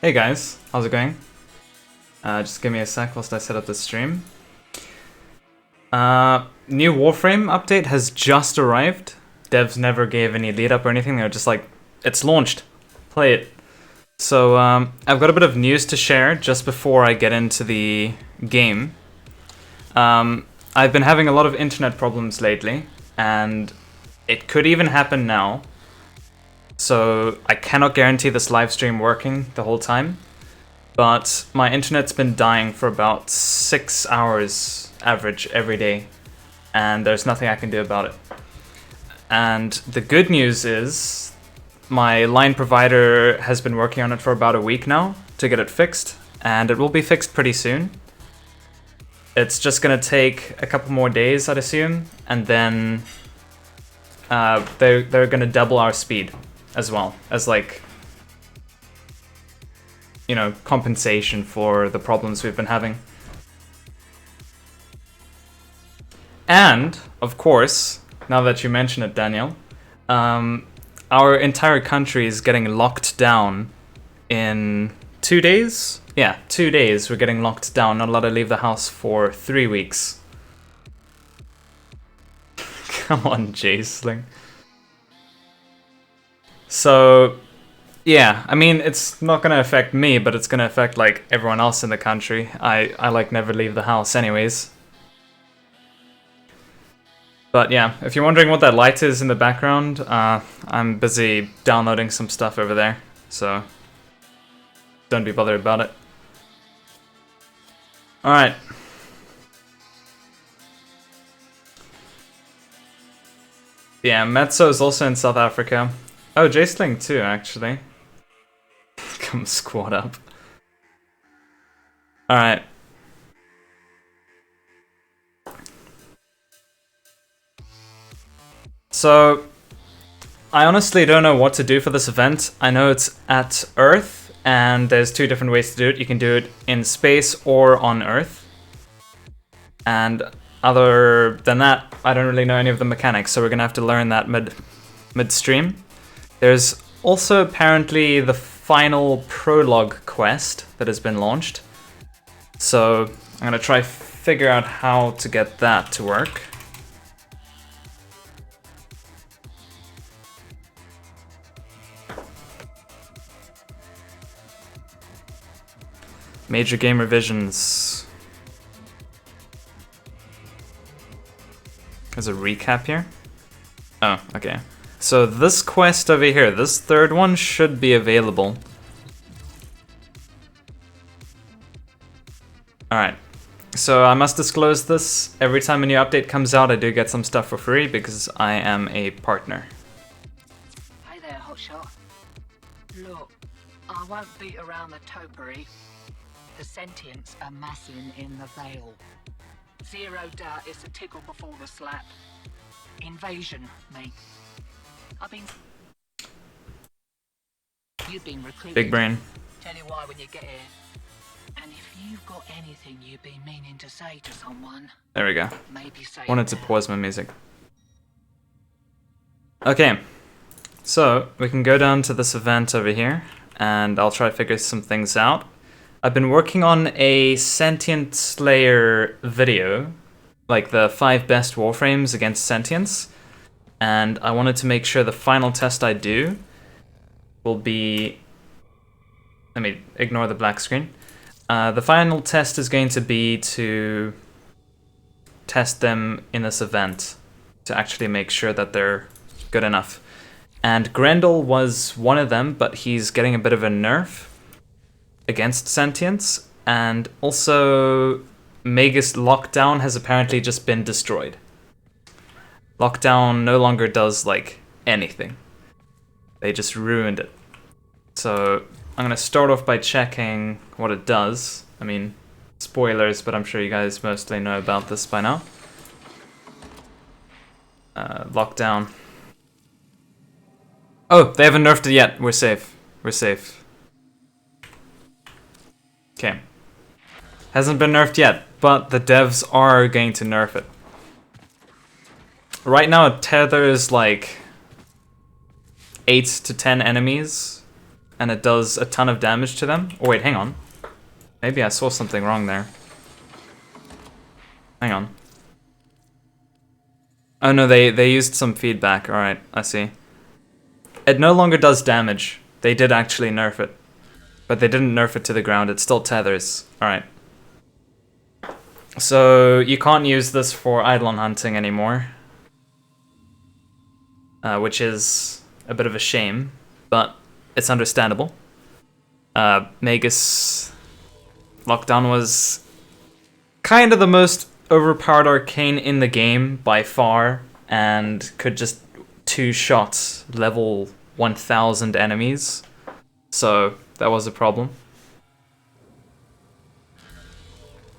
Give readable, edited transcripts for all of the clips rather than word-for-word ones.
Hey guys, how's it going? Just give me a sec whilst I set up the stream. New Warframe update has just arrived. Devs never gave any lead up or anything, they were just like, it's launched, play it. So I've got a bit of news to share just before I get into the game. I've been having a lot of internet problems lately, and it could even happen now. So I cannot guarantee this live stream working the whole time, but my internet's been dying for about 6 hours average every day, and there's nothing I can do about it. And the good news is my line provider has been working on it for about a week now to get it fixed, and it will be fixed pretty soon. It's just gonna take a couple more days, I'd assume, and then they're gonna double our speed as well, as like, you know, compensation for the problems we've been having. And, of course, now that you mention it, Daniel, our entire country is getting locked down in 2 days? Yeah, 2 days we're getting locked down, not allowed to leave the house for 3 weeks. Come on, Jaceling. So, yeah, I mean, it's not gonna affect me, but it's gonna affect, like, everyone else in the country. I like, never leave the house anyways. But yeah, if you're wondering what that light is in the background, I'm busy downloading some stuff over there, so don't be bothered about it. Alright. Yeah, Metso is also in South Africa. Oh, Jaceling too, actually. Come squad up. Alright. So, I honestly don't know what to do for this event. I know it's at Earth, and there's 2 different ways to do it. You can do it in space or on Earth. And other than that, I don't really know any of the mechanics, so we're gonna have to learn that midstream. There's also apparently the final prologue quest that has been launched. So I'm gonna try figure out how to get that to work. Major game revisions. There's a recap here. Oh, okay. So this quest over here, this 3rd one should be available. Alright. So I must disclose this. Every time a new update comes out, I do get some stuff for free because I am a partner. Hey there, hotshot. Look, I won't beat around the topiary. The sentients are massing in the Vale. Zero doubt it's a tickle before the slap. Invasion, mate. You've been recruited. Big brain. Tell you why when you get here. And if you've got anything you've been meaning to say to someone, there we go. maybe say Wanted to pause my music. Okay. So, we can go down to this event over here, and I'll try to figure some things out. I've been working on a Sentient Slayer video, like the 5 best Warframes against sentients, and I wanted to make sure the final test I do will be... Let me ignore the black screen. The final test is going to be to test them in this event, to actually make sure that they're good enough. And Grendel was one of them, but he's getting a bit of a nerf against sentients, and also Magus Lockdown has apparently just been destroyed. Lockdown no longer does, like, anything. They just ruined it. So I'm gonna start off by checking what it does. I mean, spoilers, but I'm sure you guys mostly know about this by now. Lockdown. Oh, they haven't nerfed it yet. We're safe. We're safe. Okay. Hasn't been nerfed yet, but the devs are going to nerf it. Right now it tethers like 8 to 10 enemies and it does a ton of damage to them. Oh wait, hang on. Maybe I saw something wrong there. Hang on. Oh no, they used some feedback. Alright, I see. It no longer does damage. They did actually nerf it. But they didn't nerf it to the ground, it still tethers. Alright. So, you can't use this for Eidolon hunting anymore. Which is a bit of a shame, but it's understandable. Magus Lockdown was kind of the most overpowered arcane in the game by far, and could just two-shot level 1000 enemies. So, that was a problem.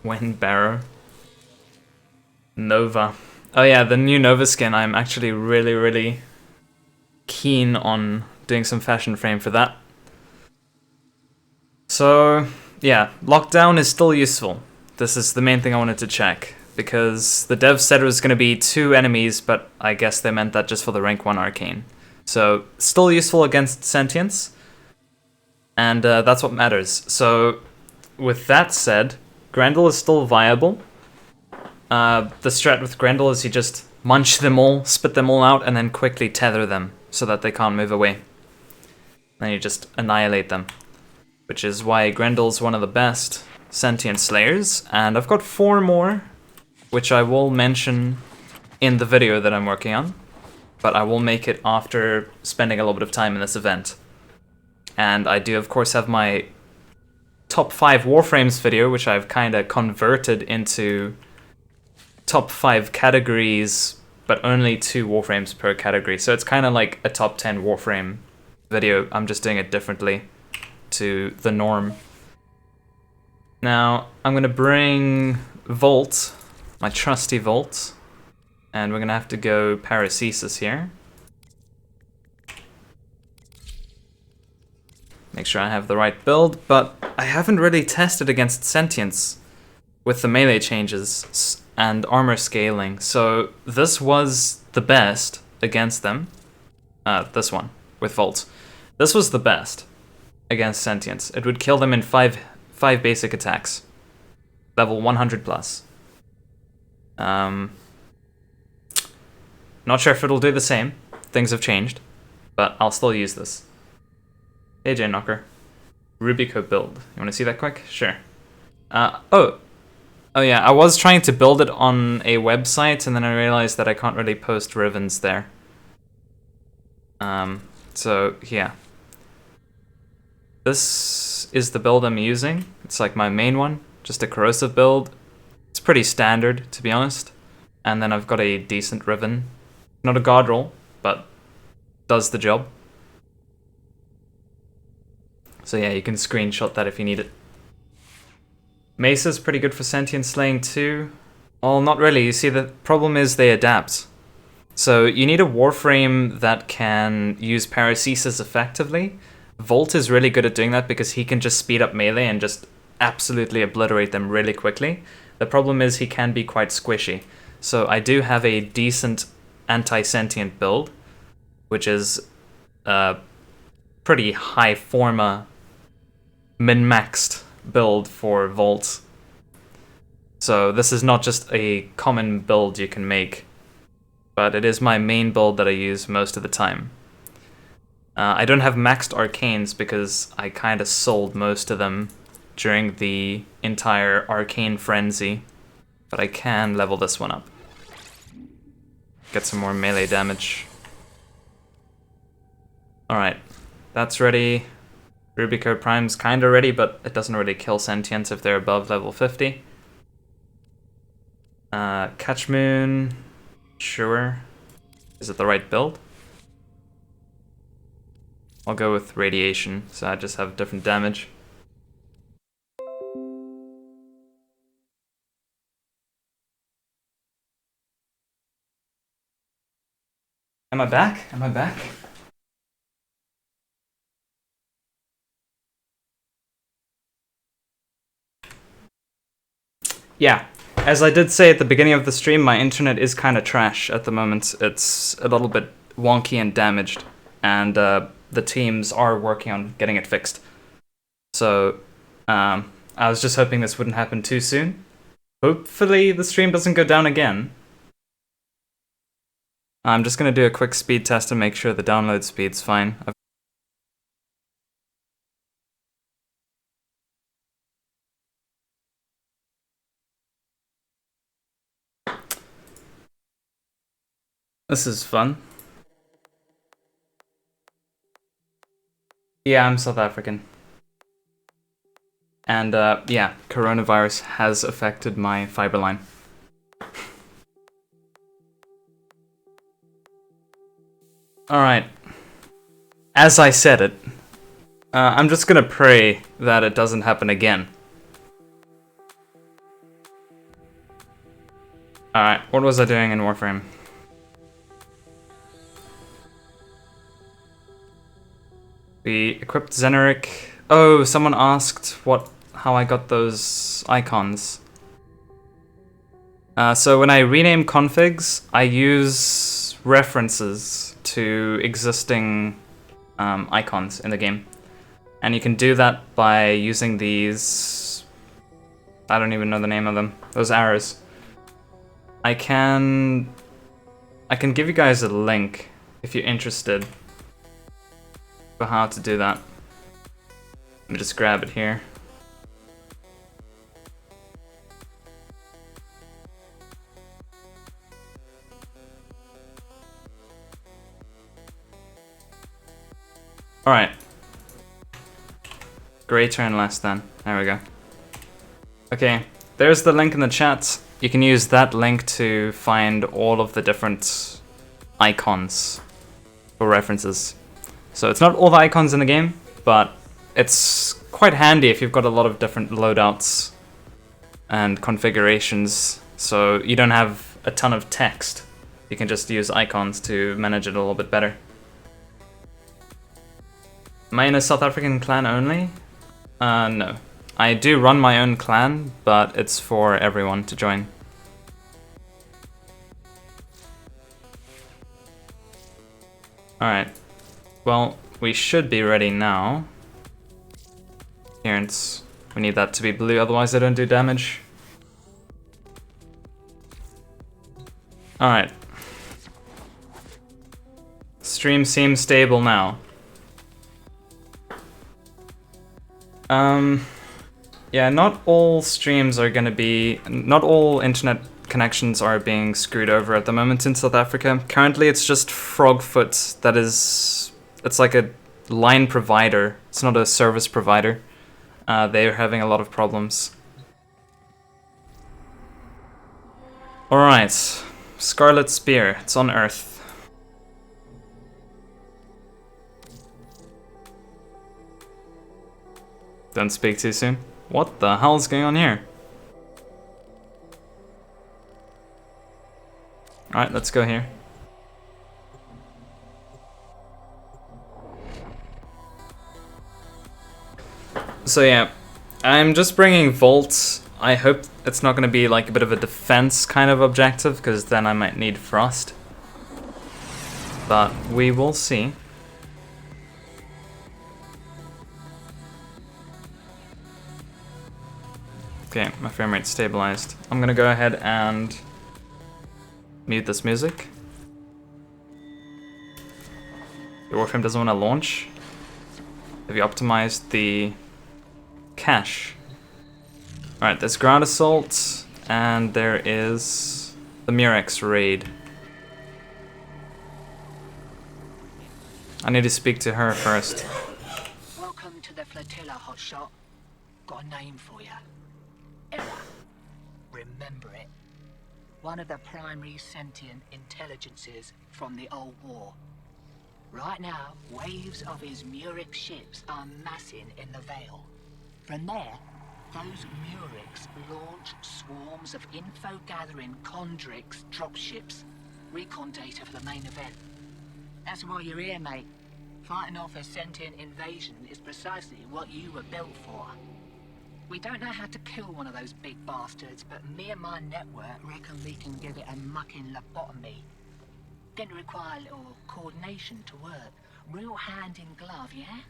Wind Barrow. Nova. Oh yeah, the new Nova skin, I'm actually really keen on doing some fashion frame for that. So, yeah, Lockdown is still useful. This is the main thing I wanted to check, because the dev said it was going to be 2 enemies, but I guess they meant that just for the rank 1 arcane. So, still useful against sentience, and that's what matters. So, with that said, Grendel is still viable. The strat with Grendel is you just munch them all, spit them all out, and then quickly tether them so that they can't move away. Then you just annihilate them. Which is why Grendel's one of the best sentient slayers, and I've got 4 more, which I will mention in the video that I'm working on, but I will make it after spending a little bit of time in this event. And I do of course have my top 5 Warframes video, which I've kind of converted into top 5 categories, but only 2 Warframes per category. So it's kind of like a top 10 Warframe video. I'm just doing it differently to the norm. Now, I'm going to bring Volt, my trusty Volt, and we're going to have to go Paracesis here. Make sure I have the right build, but I haven't really tested against Sentience with the melee changes and armor scaling, so this was the best against them. This one, with Volt. This was the best against Sentience. It would kill them in 5 basic attacks. Level 100 plus. Not sure if it'll do the same. Things have changed, but I'll still use this. AJ Knocker. Rubico build. You want to see that quick? Sure. Oh yeah, I was trying to build it on a website, and then I realized that I can't really post Rivens there. So yeah. This is the build I'm using. It's like my main one, just a corrosive build. It's pretty standard, to be honest. And then I've got a decent Riven. Not a god roll, but does the job. So yeah, you can screenshot that if you need it. Mesa's pretty good for sentient slaying too. Well, not really. You see, the problem is they adapt. So you need a Warframe that can use Paracesis effectively. Volt is really good at doing that because he can just speed up melee and just absolutely obliterate them really quickly. The problem is he can be quite squishy. So I do have a decent anti-sentient build, which is pretty high forma min-maxed build for Volt. So this is not just a common build you can make, but it is my main build that I use most of the time. I don't have maxed arcanes because I kind of sold most of them during the entire arcane frenzy, but I can level this one up. Get some more melee damage. Alright, that's ready. Rubico Prime's kinda ready, but it doesn't really kill sentients if they're above level 50. Catch Moon, sure. Is it the right build? I'll go with Radiation, so I just have different damage. Am I back? Am I back? Yeah, as I did say at the beginning of the stream, my internet is kind of trash at the moment. It's a little bit wonky and damaged, and the teams are working on getting it fixed. So I was just hoping this wouldn't happen too soon. Hopefully the stream doesn't go down again. I'm just going to do a quick speed test to make sure the download speed's fine. This is fun. Yeah, I'm South African. And yeah, coronavirus has affected my fiber line. Alright. As I said it, I'm just gonna pray that it doesn't happen again. Alright, what was I doing in Warframe? We equipped Zeneric. Oh, someone asked how I got those icons. So when I rename configs, I use references to existing icons in the game. And you can do that by using these... I don't even know the name of them. Those arrows. I can give you guys a link if you're interested for how to do that. Let me just grab it here. Alright. Great turn less then. There we go. Okay, there's the link in the chat. You can use that link to find all of the different icons for references. So it's not all the icons in the game, but it's quite handy if you've got a lot of different loadouts and configurations, so you don't have a ton of text. You can just use icons to manage it a little bit better. Am I in a South African clan only? No. I do run my own clan, but it's for everyone to join. Alright. Well, we should be ready now. Appearance. We need that to be blue, otherwise they don't do damage. Alright. Stream seems stable now. Yeah, not all streams are gonna be... Not all internet connections are being screwed over at the moment in South Africa. Currently it's just Frogfoot that is... It's like a line provider. It's not a service provider. They're having a lot of problems. Alright. Scarlet Spear. It's on Earth. Don't speak too soon. What the hell is going on here? Alright, let's go here. So yeah, I'm just bringing Volt. I hope it's not going to be like a bit of a defense kind of objective, because then I might need Frost. But we will see. Okay, my frame rate's stabilized. I'm gonna go ahead and mute this music. The Warframe doesn't want to launch. Have you optimized the cache? Alright, there's Ground Assault, and there is the Murex raid. I need to speak to her first. Welcome to the flotilla, hotshot. Got a name for you. Error. Remember it. One of the primary sentient intelligences from the old war. Right now, waves of his Murex ships are massing in the Vale. From there, those Murex launch swarms of info-gathering Condrix dropships. Recon data for the main event. That's why you're here, mate. Fighting off a sentient invasion is precisely what you were built for. We don't know how to kill one of those big bastards, but me and my network reckon we can give it a mucking lobotomy. Gonna require a little coordination to work. Real hand in glove, yeah?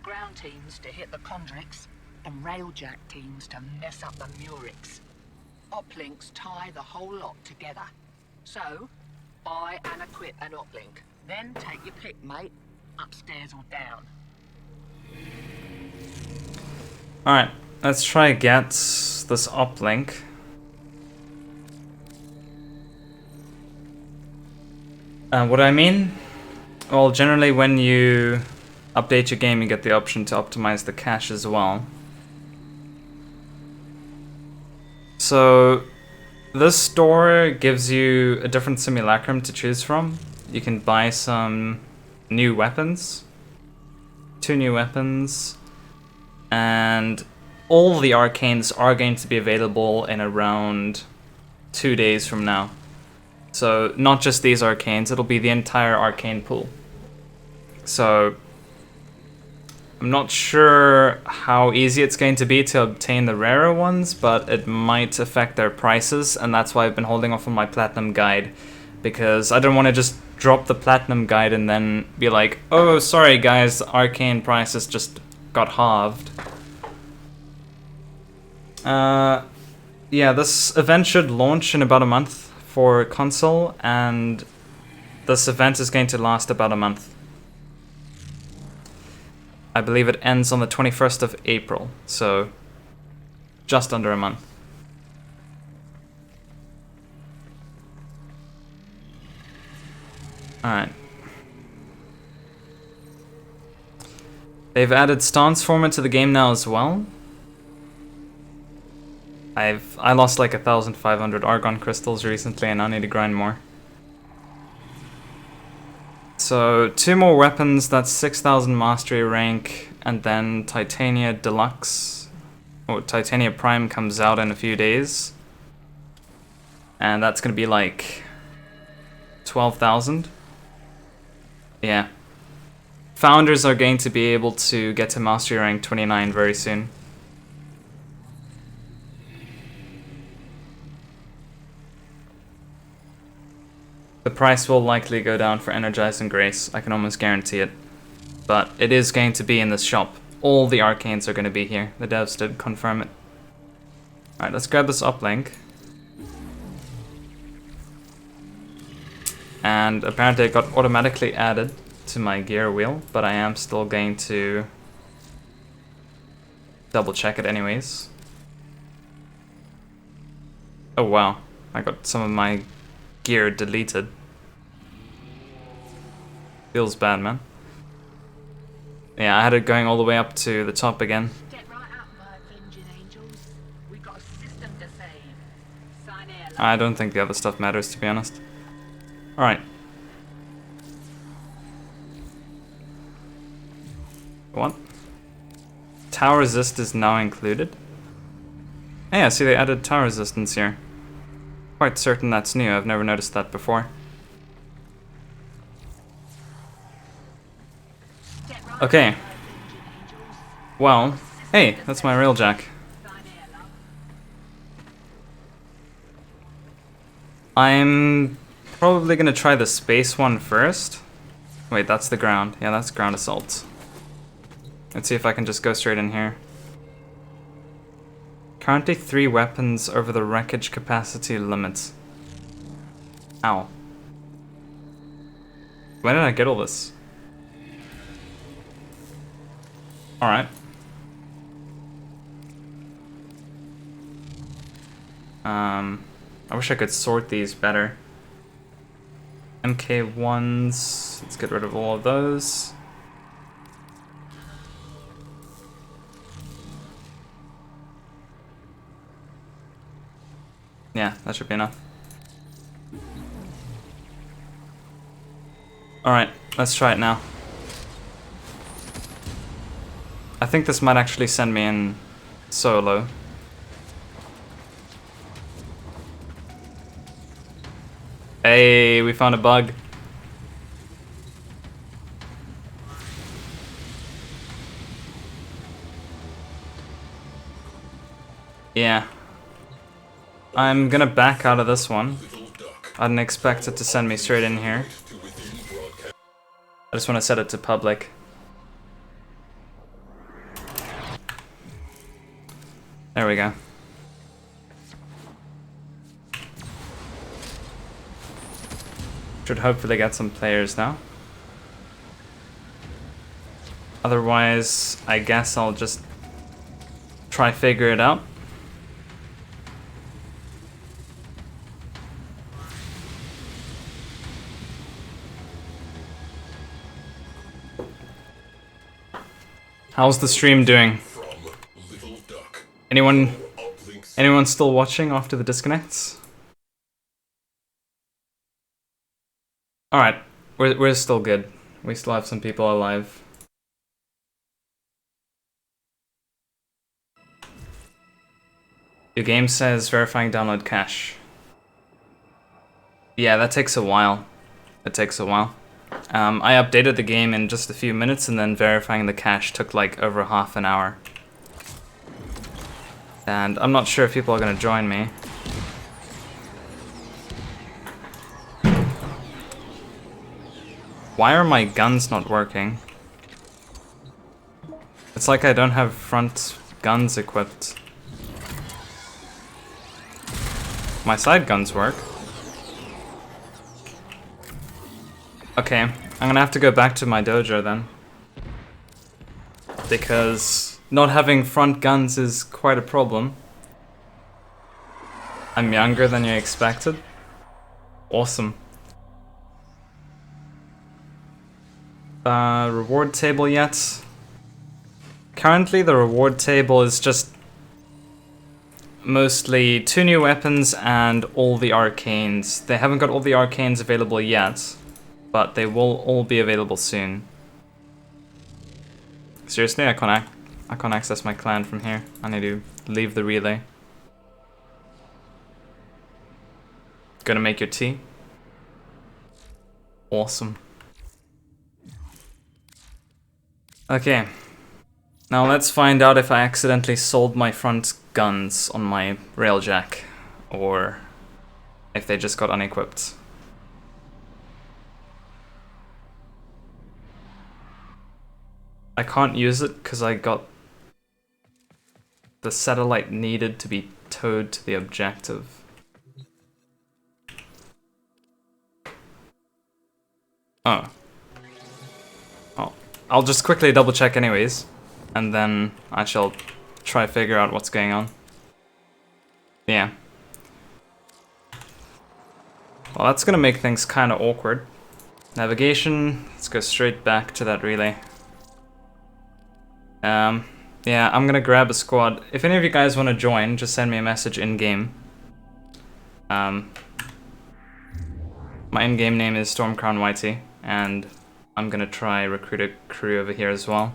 Ground teams to hit the Chondrix, and Railjack teams to mess up the Murix. Oplinks tie the whole lot together. So, buy and equip an uplink. Then take your pick, mate. Upstairs or down. Alright, let's try get this uplink. What I mean? Well, generally when you update your game, you get the option to optimize the cache as well. So, this store gives you a different simulacrum to choose from. You can buy some new weapons, 2 new weapons, and all the arcanes are going to be available in around 2 days from now. So not just these arcanes, it'll be the entire arcane pool. So I'm not sure how easy it's going to be to obtain the rarer ones, but it might affect their prices, and that's why I've been holding off on my platinum guide, because I don't want to just drop the platinum guide and then be like, oh sorry guys, the arcane prices just got halved. Yeah, this event should launch in about a month for console, and this event is going to last about a month. I believe it ends on the 21st of April, so just under a month. Alright. They've added stance format to the game now as well. I lost like 1,500 argon crystals recently, and I need to grind more. So 2 more weapons, that's 6,000 mastery rank, and then Titania Deluxe, or Titania Prime comes out in a few days. And that's gonna be like 12,000. Yeah. Founders are going to be able to get to mastery rank 29 very soon. The price will likely go down for Energize and Grace, I can almost guarantee it. But it is going to be in this shop. All the arcanes are going to be here. The devs did confirm it. Alright, let's grab this uplink. And apparently it got automatically added to my gear wheel, but I am still going to double check it anyways. Oh wow, I got some of my gear deleted. Feels bad, man. Yeah, I had it going all the way up to the top again. Step right up, my avenging angels. We've got a system to save. Sign here, I don't think the other stuff matters, to be honest. Alright. What? Tower resist is now included? Oh yeah, see they added tower resistance here. Quite certain that's new, I've never noticed that before. Okay. Well, hey, that's my Railjack. I'm probably gonna try the space one first. Wait, that's the ground. Yeah, that's ground assault. Let's see if I can just go straight in here. Currently 3 weapons over the wreckage capacity limit. Ow. When did I get all this? Alright. I wish I could sort these better. MK1s, let's get rid of all of those. Yeah, that should be enough. Alright, let's try it now. I think this might actually send me in solo. Hey, we found a bug. Yeah. I'm gonna back out of this one. I didn't expect it to send me straight in here. I just want to set it to public. There we go. Should hopefully get some players now. Otherwise, I guess I'll just try figure it out. How's the stream doing? Anyone still watching after the disconnects? Alright, we're still good. We still have some people alive. Your game says verifying download cache. Yeah, that takes a while. It takes a while. I updated the game in just a few minutes, and then verifying the cache took like over half an hour. And I'm not sure if people are gonna join me. Why are my guns not working? It's like I don't have front guns equipped. My side guns work. Okay, I'm gonna have to go back to my dojo then. Because not having front guns is quite a problem. I'm younger than you expected. Awesome. Reward table yet? Currently the reward table is just mostly 2 new weapons and all the arcanes. They haven't got all the arcanes available yet, but they will all be available soon. Seriously, I can't access my clan from here. I need to leave the relay. Gonna make your tea? Awesome. Okay. Now let's find out if I accidentally sold my front guns on my Railjack, or if they just got unequipped. I can't use it because I got the satellite needed to be towed to the objective. Oh. Oh. I'll just quickly double check anyways, and then I shall try to figure out what's going on. Yeah. Well, that's gonna make things kinda awkward. Navigation, let's go straight back to that relay. Yeah, I'm gonna grab a squad. If any of you guys want to join, just send me a message in-game. My in-game name is Stormcrown Yeti, and I'm gonna try recruit a crew over here as well.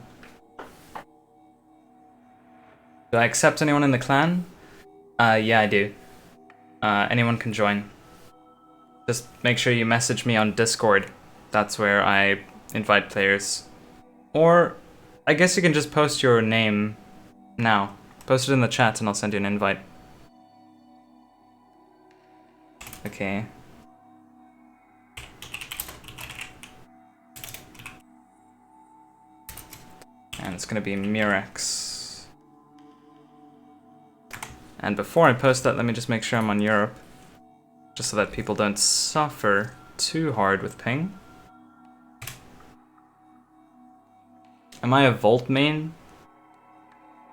Do I accept anyone in the clan? Yeah, I do. Anyone can join. Just make sure you message me on Discord. That's where I invite players. Or I guess you can just post your name now. Post it in the chat and I'll send you an invite. Okay. And it's gonna be Mirex. And before I post that, let me just make sure I'm on Europe. Just so that people don't suffer too hard with ping. Am I a Volt main?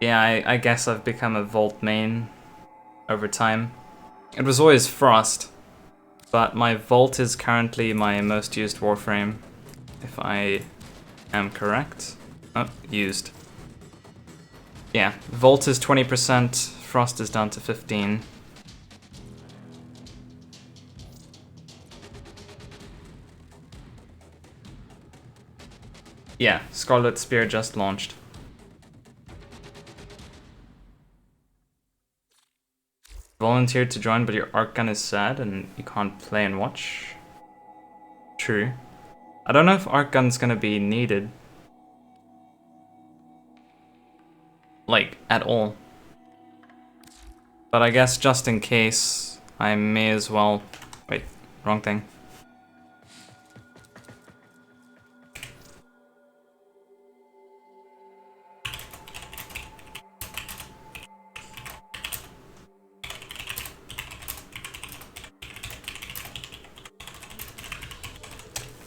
Yeah, I guess I've become a Volt main over time. It was always Frost, but my Volt is currently my most used Warframe, if I am correct. Oh, used. Yeah, Volt is 20%, Frost is down to 15. Yeah, Scarlet Spear just launched. Volunteered to join, but your arc gun is sad and you can't play and watch. True. I don't know if arc gun's gonna be needed. Like, at all. But I guess just in case, I may as well... Wait, wrong thing.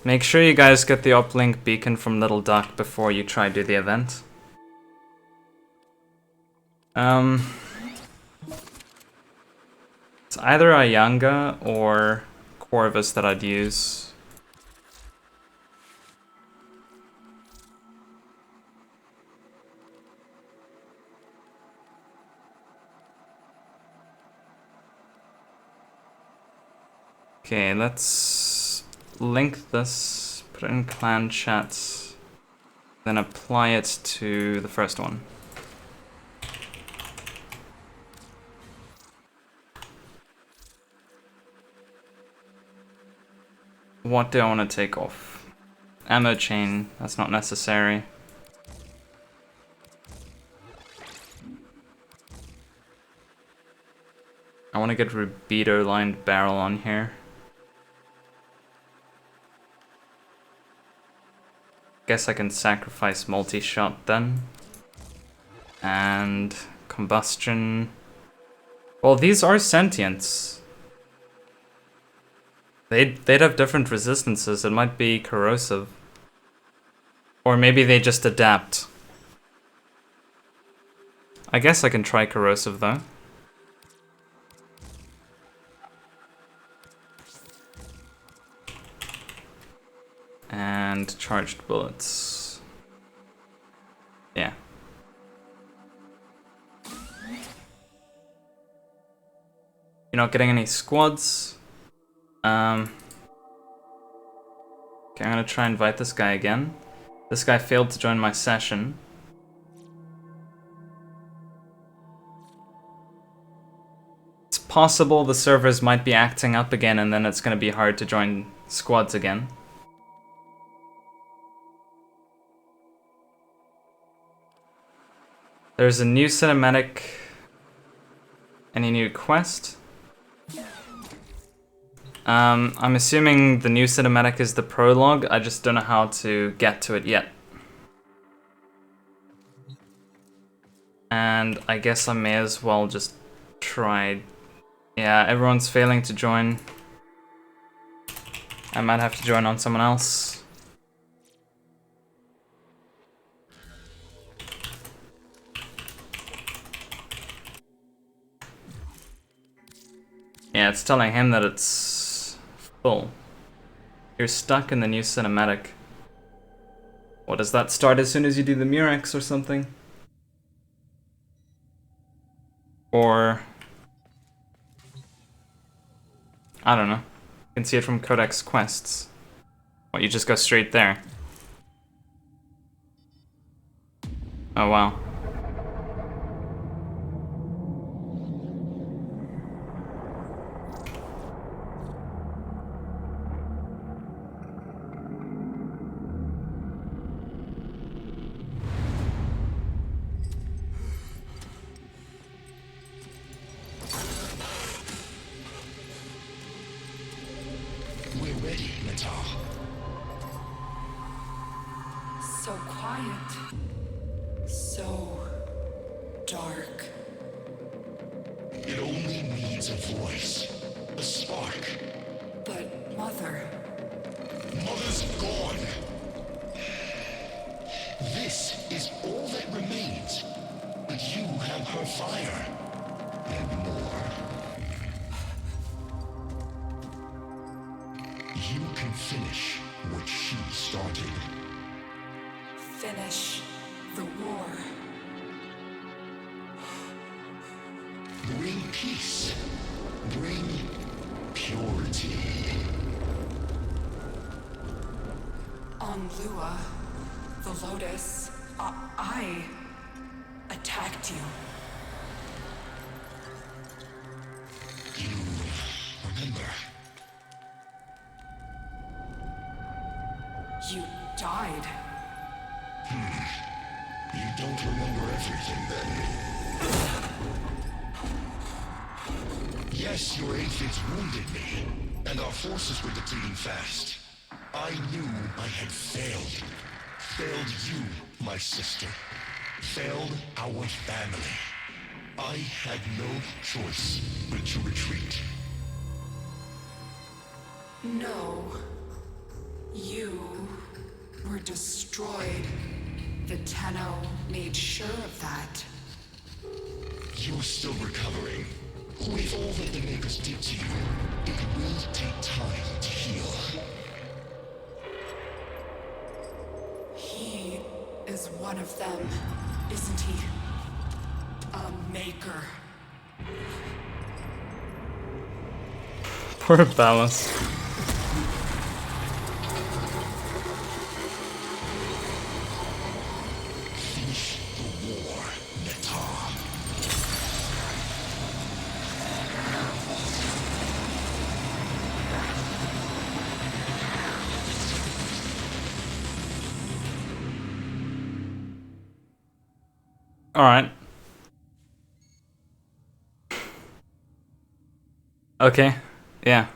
Make sure you guys get the uplink beacon from Little Duck before you try to do the event. It's either Ayanga or Corvus that I'd use. Okay, let's link this, put it in clan chats, then apply it to the first one. What do I want to take off? Ammo chain, that's not necessary. I want to get Rubido lined barrel on here. Guess I can sacrifice multi-shot then. And combustion. Well, these are sentients. They'd have different resistances. It might be corrosive. Or maybe they just adapt. I guess I can try corrosive though. And charged bullets. Yeah. You're not getting any squads. Okay, I'm gonna try and invite this guy again. This guy failed to join my session. It's possible the servers might be acting up again and then it's gonna be hard to join squads again. There's a new cinematic. Any new quest? I'm assuming the new cinematic is the prologue. I just don't know how to get to it yet. And I guess I may as well just try. Yeah, everyone's failing to join. I might have to join on someone else. Yeah, it's telling him that it's full. You're stuck in the new cinematic. What, does that start as soon as you do the Murex or something? Or... I don't know. You can see it from Codex Quests. What, you just go straight there? Oh wow. So quiet. So dark. It only needs a voice. A spark. But Mother... Mother's gone. This is all that remains. But you have her fire. And more. You can finish what she started. Finish the war. Bring peace. Bring purity. On Lua, the Lotus, I attacked you. You remember? You died. You don't remember everything then. Yes, your aphids wounded me, and our forces were depleting fast. I knew I had failed. Failed you, my sister. Failed our family. I had no choice but to retreat. No. You were destroyed. The Tenno made sure of that. You're still recovering. With all that the Makers did to you, it will take time to heal. He is one of them, isn't he? A Maker. Poor Balance. Finish the war, Neta. Alright. Okay. Yeah.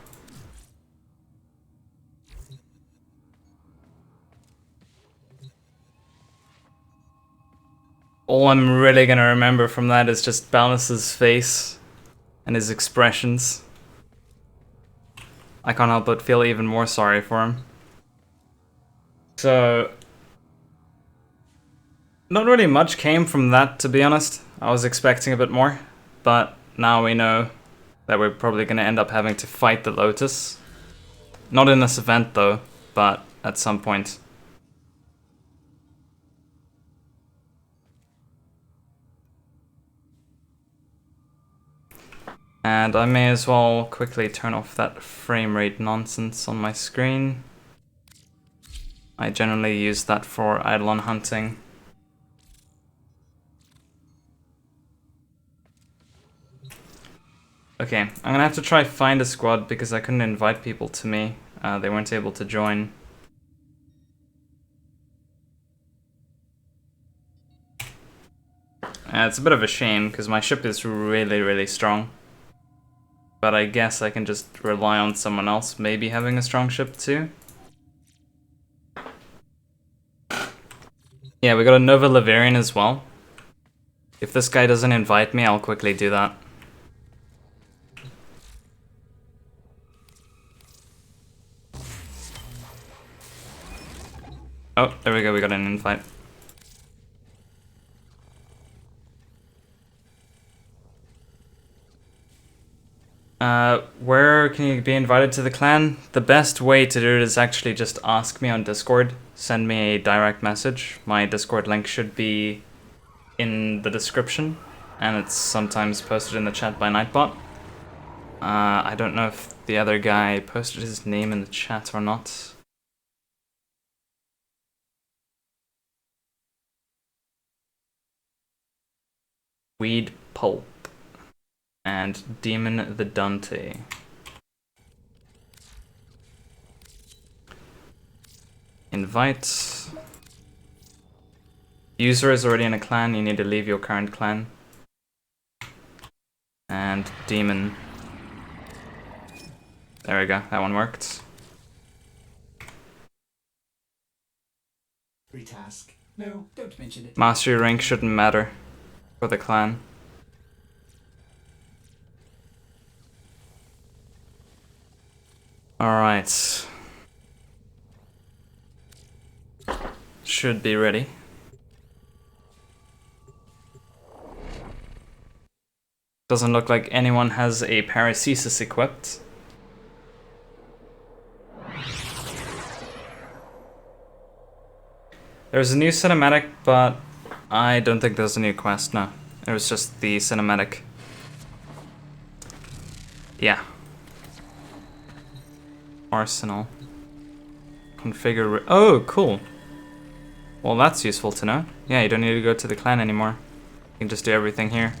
All I'm really gonna remember from that is just Balance's face and his expressions. I can't help but feel even more sorry for him. So, not really much came from that, to be honest. I was expecting a bit more, but now we know that we're probably gonna end up having to fight the Lotus. Not in this event though, but at some point. And I may as well quickly turn off that frame rate nonsense on my screen. I generally use that for Eidolon hunting. Okay, I'm gonna have to try find a squad because I couldn't invite people to me. They weren't able to join. It's a bit of a shame because my ship is really, really strong. But I guess I can just rely on someone else maybe having a strong ship too. Yeah, we got a Nova Laverian as well. If this guy doesn't invite me, I'll quickly do that. Oh, there we go, we got an invite. Where can you be invited to the clan? The best way to do it is actually just ask me on Discord. Send me a direct message. My Discord link should be in the description, and it's sometimes posted in the chat by Nightbot. I don't know if the other guy posted his name in the chat or not. Weed Pulp and Demon the Dante. Invite. User is already in a clan, you need to leave your current clan. And Demon. There we go, that one worked. Retask. No, don't mention it. Mastery rank shouldn't matter for the clan. Alright. Should be ready. Doesn't look like anyone has a paracesis equipped. There's a new cinematic, but I don't think there's a new quest, no. It was just the cinematic. Yeah. Arsenal. Configure. Oh, cool. Well, that's useful to know. Yeah, you don't need to go to the clan anymore. You can just do everything here.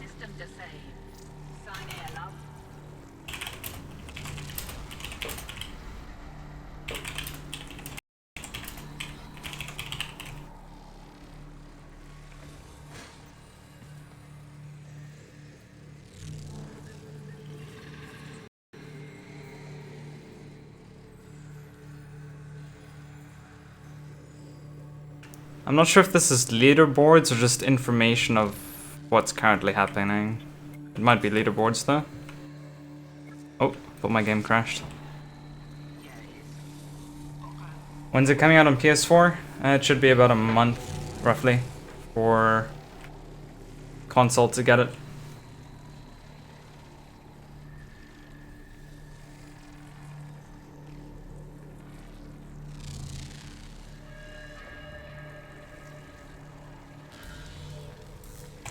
System to save. Sign here, love. I'm not sure if this is leaderboards or just information of what's currently happening. It might be leaderboards though. Oh, but my game crashed. When's it coming out on PS4? It should be about a month, roughly, for console to get it.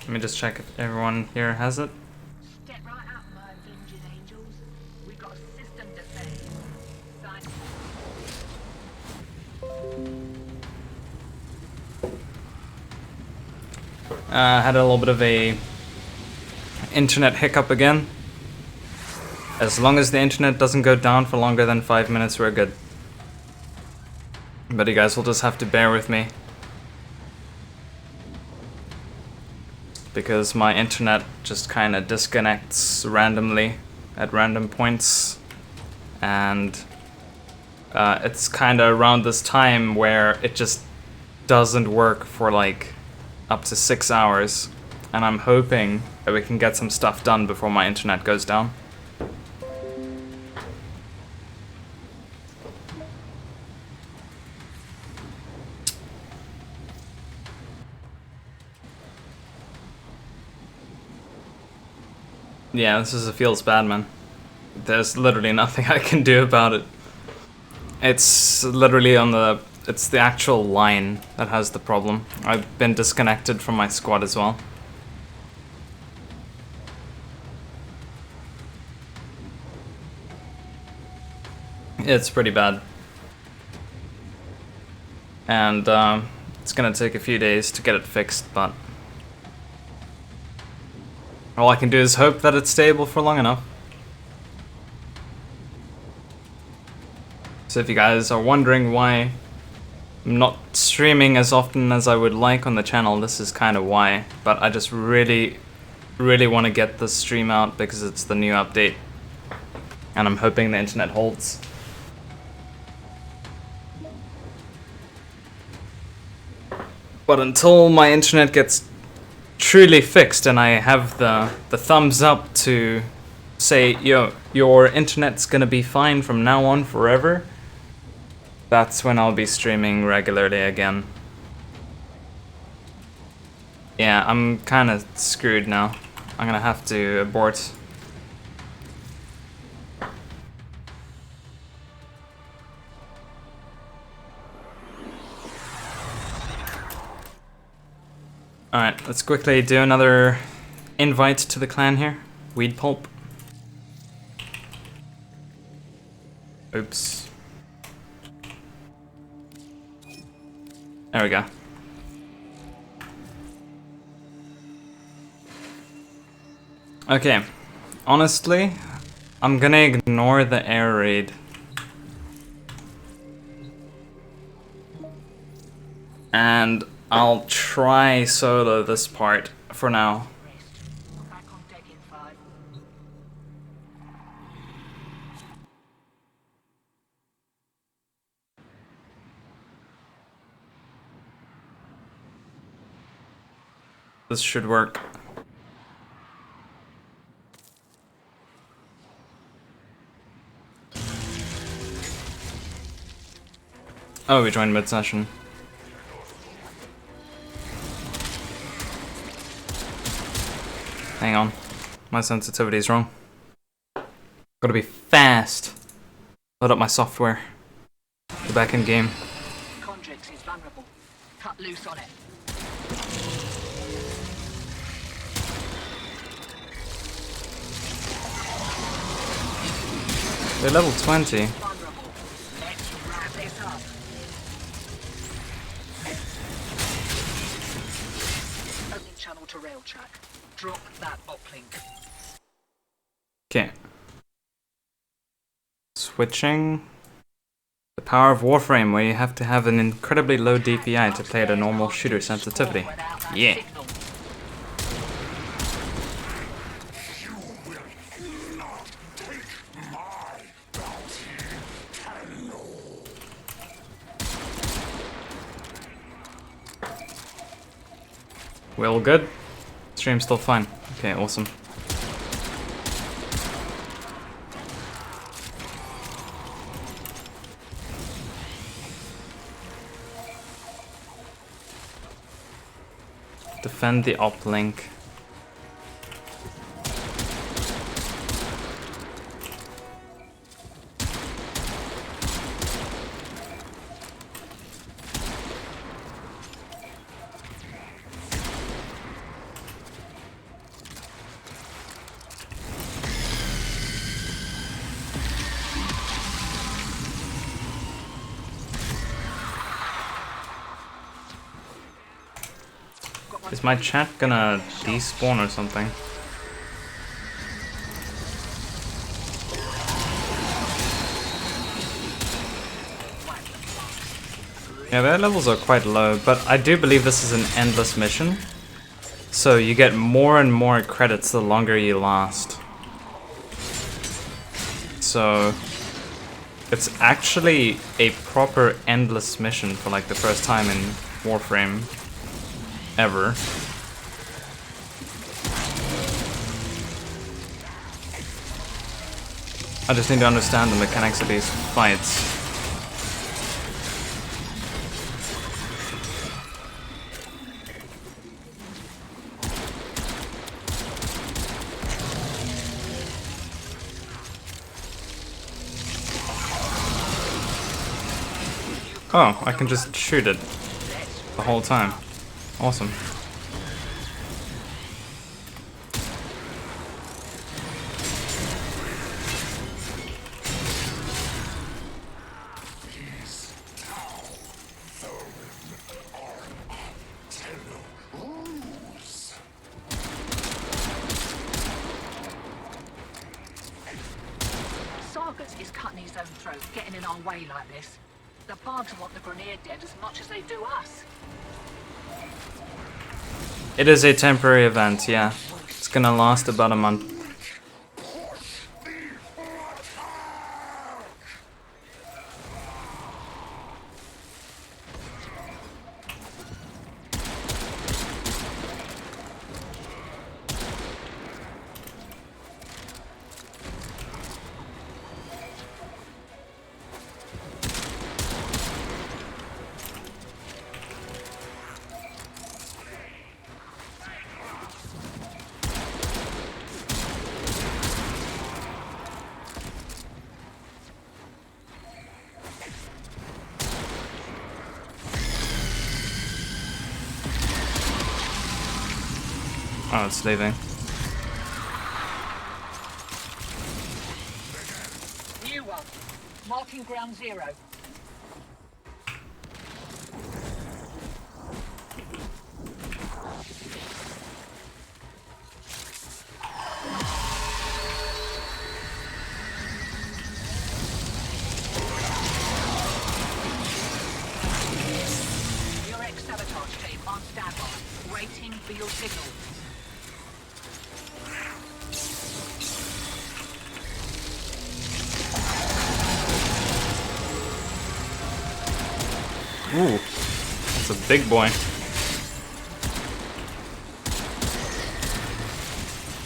Let me just check if everyone here has it. Step right up, my avenging angels. We've got a system to save. Sign. Had a little bit of a internet hiccup again. As long as the internet doesn't go down for longer than 5 minutes, we're good. But you guys will just have to bear with me, because my internet just kind of disconnects randomly at random points, and it's kind of around this time where it just doesn't work for like up to 6 hours, and I'm hoping that we can get some stuff done before my internet goes down. Yeah, this is a feels bad, man. There's literally nothing I can do about it. It's literally on the... It's the actual line that has the problem. I've been disconnected from my squad as well. It's pretty bad. And it's gonna take a few days to get it fixed, but... all I can do is hope that it's stable for long enough. So if you guys are wondering why I'm not streaming as often as I would like on the channel, this is kind of why. But I just really want to get this stream out because it's the new update. And I'm hoping the internet holds. But until my internet gets truly fixed and I have the thumbs up to say, yo, your internet's gonna be fine from now on forever, that's when I'll be streaming regularly again. Yeah, I'm kinda screwed now. I'm gonna have to abort. Alright, let's quickly do another invite to the clan here. Weed pulp. Oops. There we go. Okay. Honestly, I'm gonna ignore the air raid. And I'll try solo this part for now. Back on deck in 5. This should work. Oh, we joined mid-session. Hang on. My sensitivity is wrong. Gotta be fast. Load up my software. Go back in game. Condrix is vulnerable. Cut loose on it. They're level 20. Vulnerable. Let's wrap this up. Opening channel to Railjack. Drop that uplink. Okay. Switching. The power of Warframe, where you have to have an incredibly low DPI to play at a normal shooter sensitivity. Yeah. Well, good. Stream's still fine. Okay, awesome. Defend the uplink. Is my chat gonna despawn or something? Yeah, their levels are quite low, but I do believe this is an endless mission. So you get more and more credits the longer you last. So it's actually a proper endless mission for like the first time in Warframe ever. I just need to understand the mechanics of these fights. Oh, I can just shoot it the whole time. Awesome. Sargus is cutting his own throat, getting in our way like this. The Bards want the Grenadier dead as much as they do us. It is a temporary event, yeah. It's gonna last about a month. Oh, it's leaving. New one. Marking ground zero. Your ex-sabotage team on standby, waiting for your signal. Ooh, that's a big boy.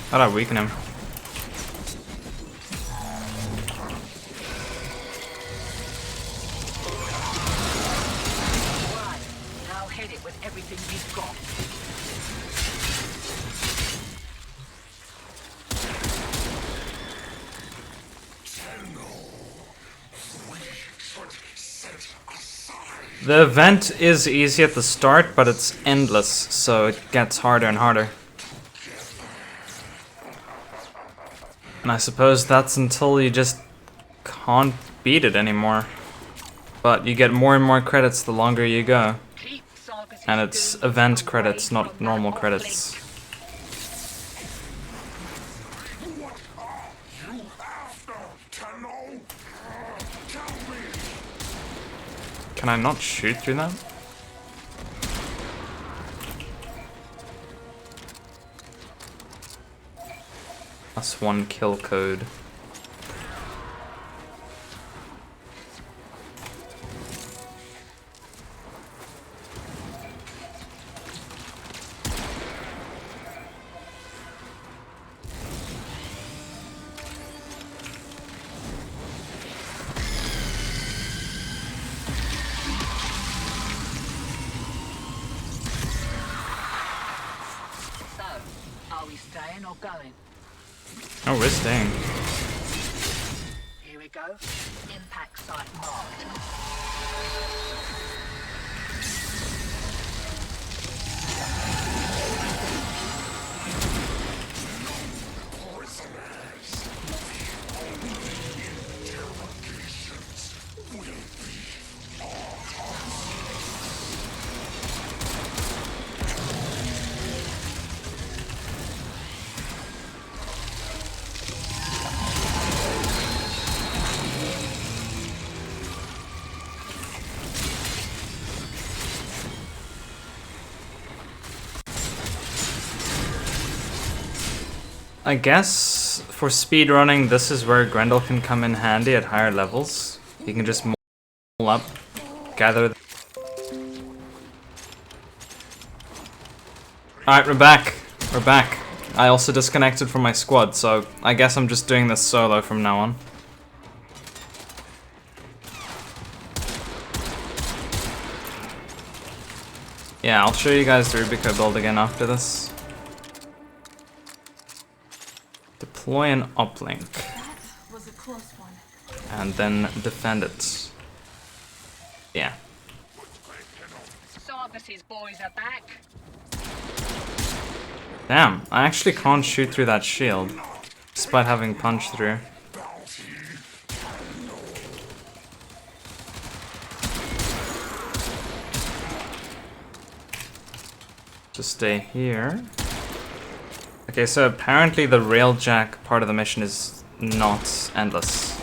How'd I weaken him? Right, now hit it with everything you've got. The event is easy at the start, but it's endless, so it gets harder and harder. And I suppose that's until you just can't beat it anymore. But you get more and more credits the longer you go. And it's event credits, not normal credits. Can I not shoot through that? +1 kill code. staying or going? Oh, we're staying. Here we go. Impact site marked. I guess for speedrunning, this is where Grendel can come in handy at higher levels. You can just mull up, gather. Alright, we're back. We're back. I also disconnected from my squad, so I guess I'm just doing this solo from now on. Yeah, I'll show you guys the Rubico build again after this. Deploy an uplink. That was a close one. And then defend it. Yeah. Sarvis's boys are back. Damn, I actually can't shoot through that shield, despite having punch through. Just stay here. Okay, so apparently the Railjack part of the mission is not endless.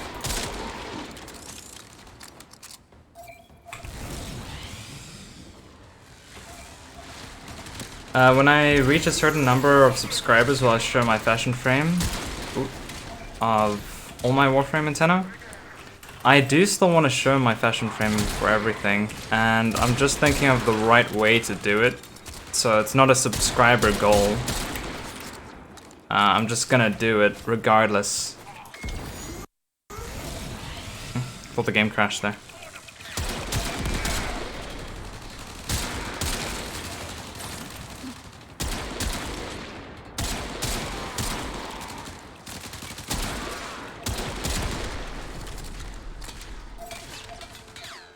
When I reach a certain number of subscribers, will I show my fashion frame of all my Warframe antenna? I do still want to show my fashion frame for everything, and I'm just thinking of the right way to do it. So it's not a subscriber goal. I'm just gonna do it regardless. Thought the game crashed there.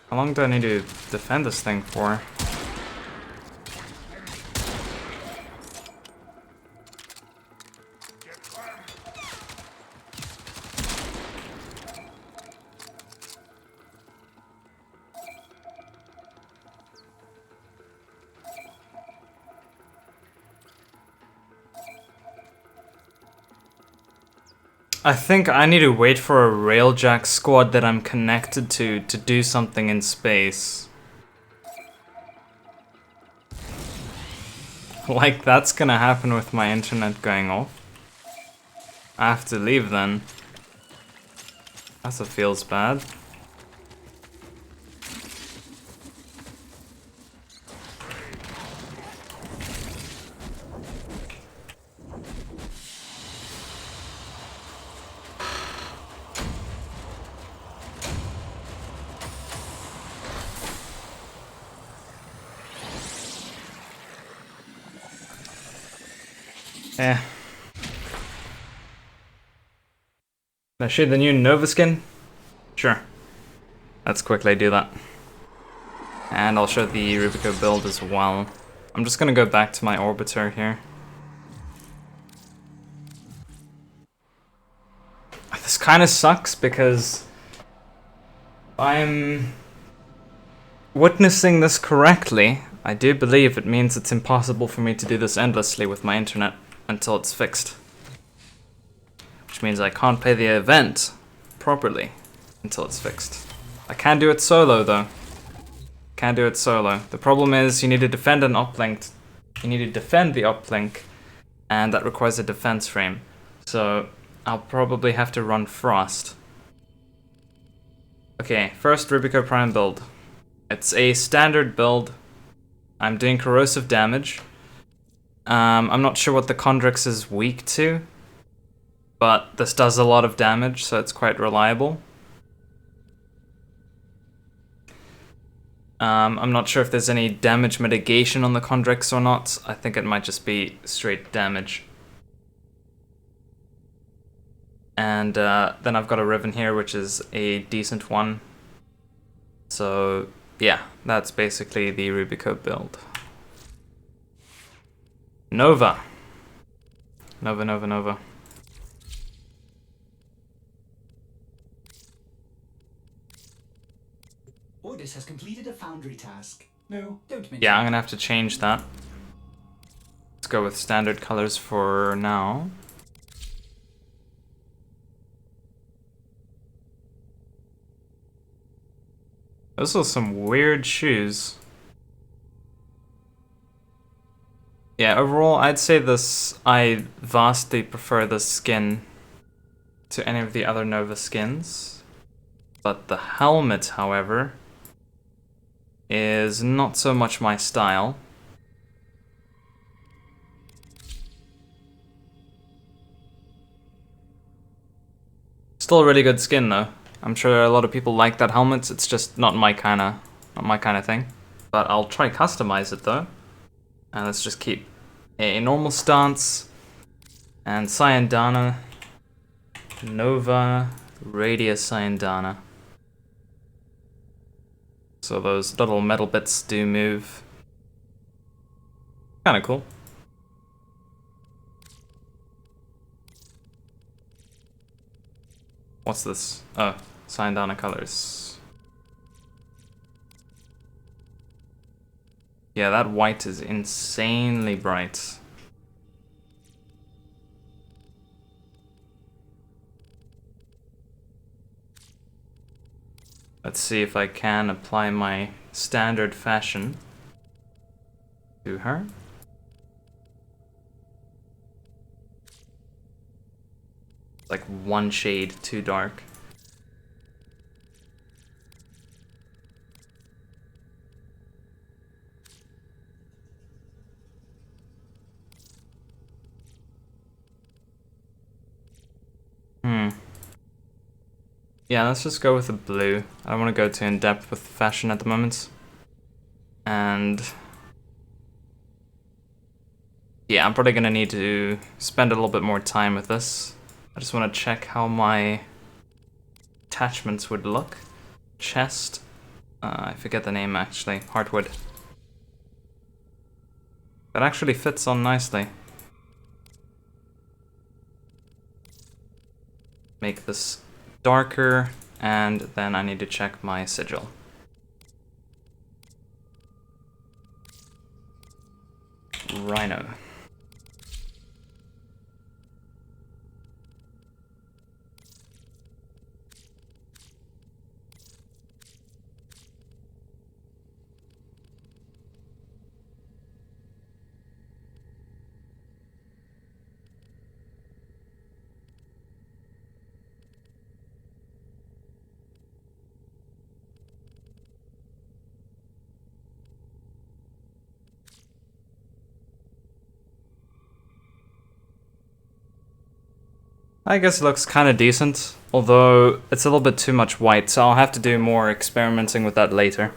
How long do I need to defend this thing for? I think I need to wait for a Railjack squad that I'm connected to do something in space. Like, that's gonna happen with my internet going off. I have to leave then. That's what feels bad. Yeah. Can I shoot the new Nova skin? Sure. Let's quickly do that. And I'll show the Rubico build as well. I'm just gonna go back to my orbiter here. This kind of sucks because I'm witnessing this correctly. I do believe it means it's impossible for me to do this endlessly with my internet until it's fixed. Which means I can't play the event properly until it's fixed. I can do it solo though. Can do it solo. The problem is you need to defend an uplink. You need to defend the uplink, and that requires a defense frame. So I'll probably have to run Frost. Okay, first Rubico Prime build. It's a standard build. I'm doing corrosive damage. I'm not sure what the Condrix is weak to, but this does a lot of damage, so it's quite reliable. I'm not sure if there's any damage mitigation on the Condrix or not. I think it might just be straight damage. And then I've got a Riven here, which is a decent one. So yeah, that's basically the Rubico build. Nova. Nova. Ordis has completed a foundry task. No, don't mention Yeah, I'm gonna have to change that. Let's go with standard colors for now. Those are some weird shoes. Yeah, overall, I'd say I vastly prefer this skin to any of the other Nova skins. But the helmet, however, is not so much my style. Still a really good skin though. I'm sure a lot of people like that helmet. It's just not my kind of thing. But I'll try customize it though. And let's just keep a normal stance and Cyandana, Nova, Radius Cyandana. So those little metal bits do move. Kinda cool. What's this? Oh, Cyandana colors. Yeah, that white is insanely bright. Let's see if I can apply my standard fashion to her. Like one shade too dark. Yeah, let's just go with the blue. I don't want to go too in depth with fashion at the moment. And yeah, I'm probably gonna need to spend a little bit more time with this. I just want to check how my attachments would look. Chest. I forget the name actually. Heartwood. That actually fits on nicely. Make this darker, and then I need to check my sigil. Rhino. I guess it looks kind of decent, although it's a little bit too much white, so I'll have to do more experimenting with that later.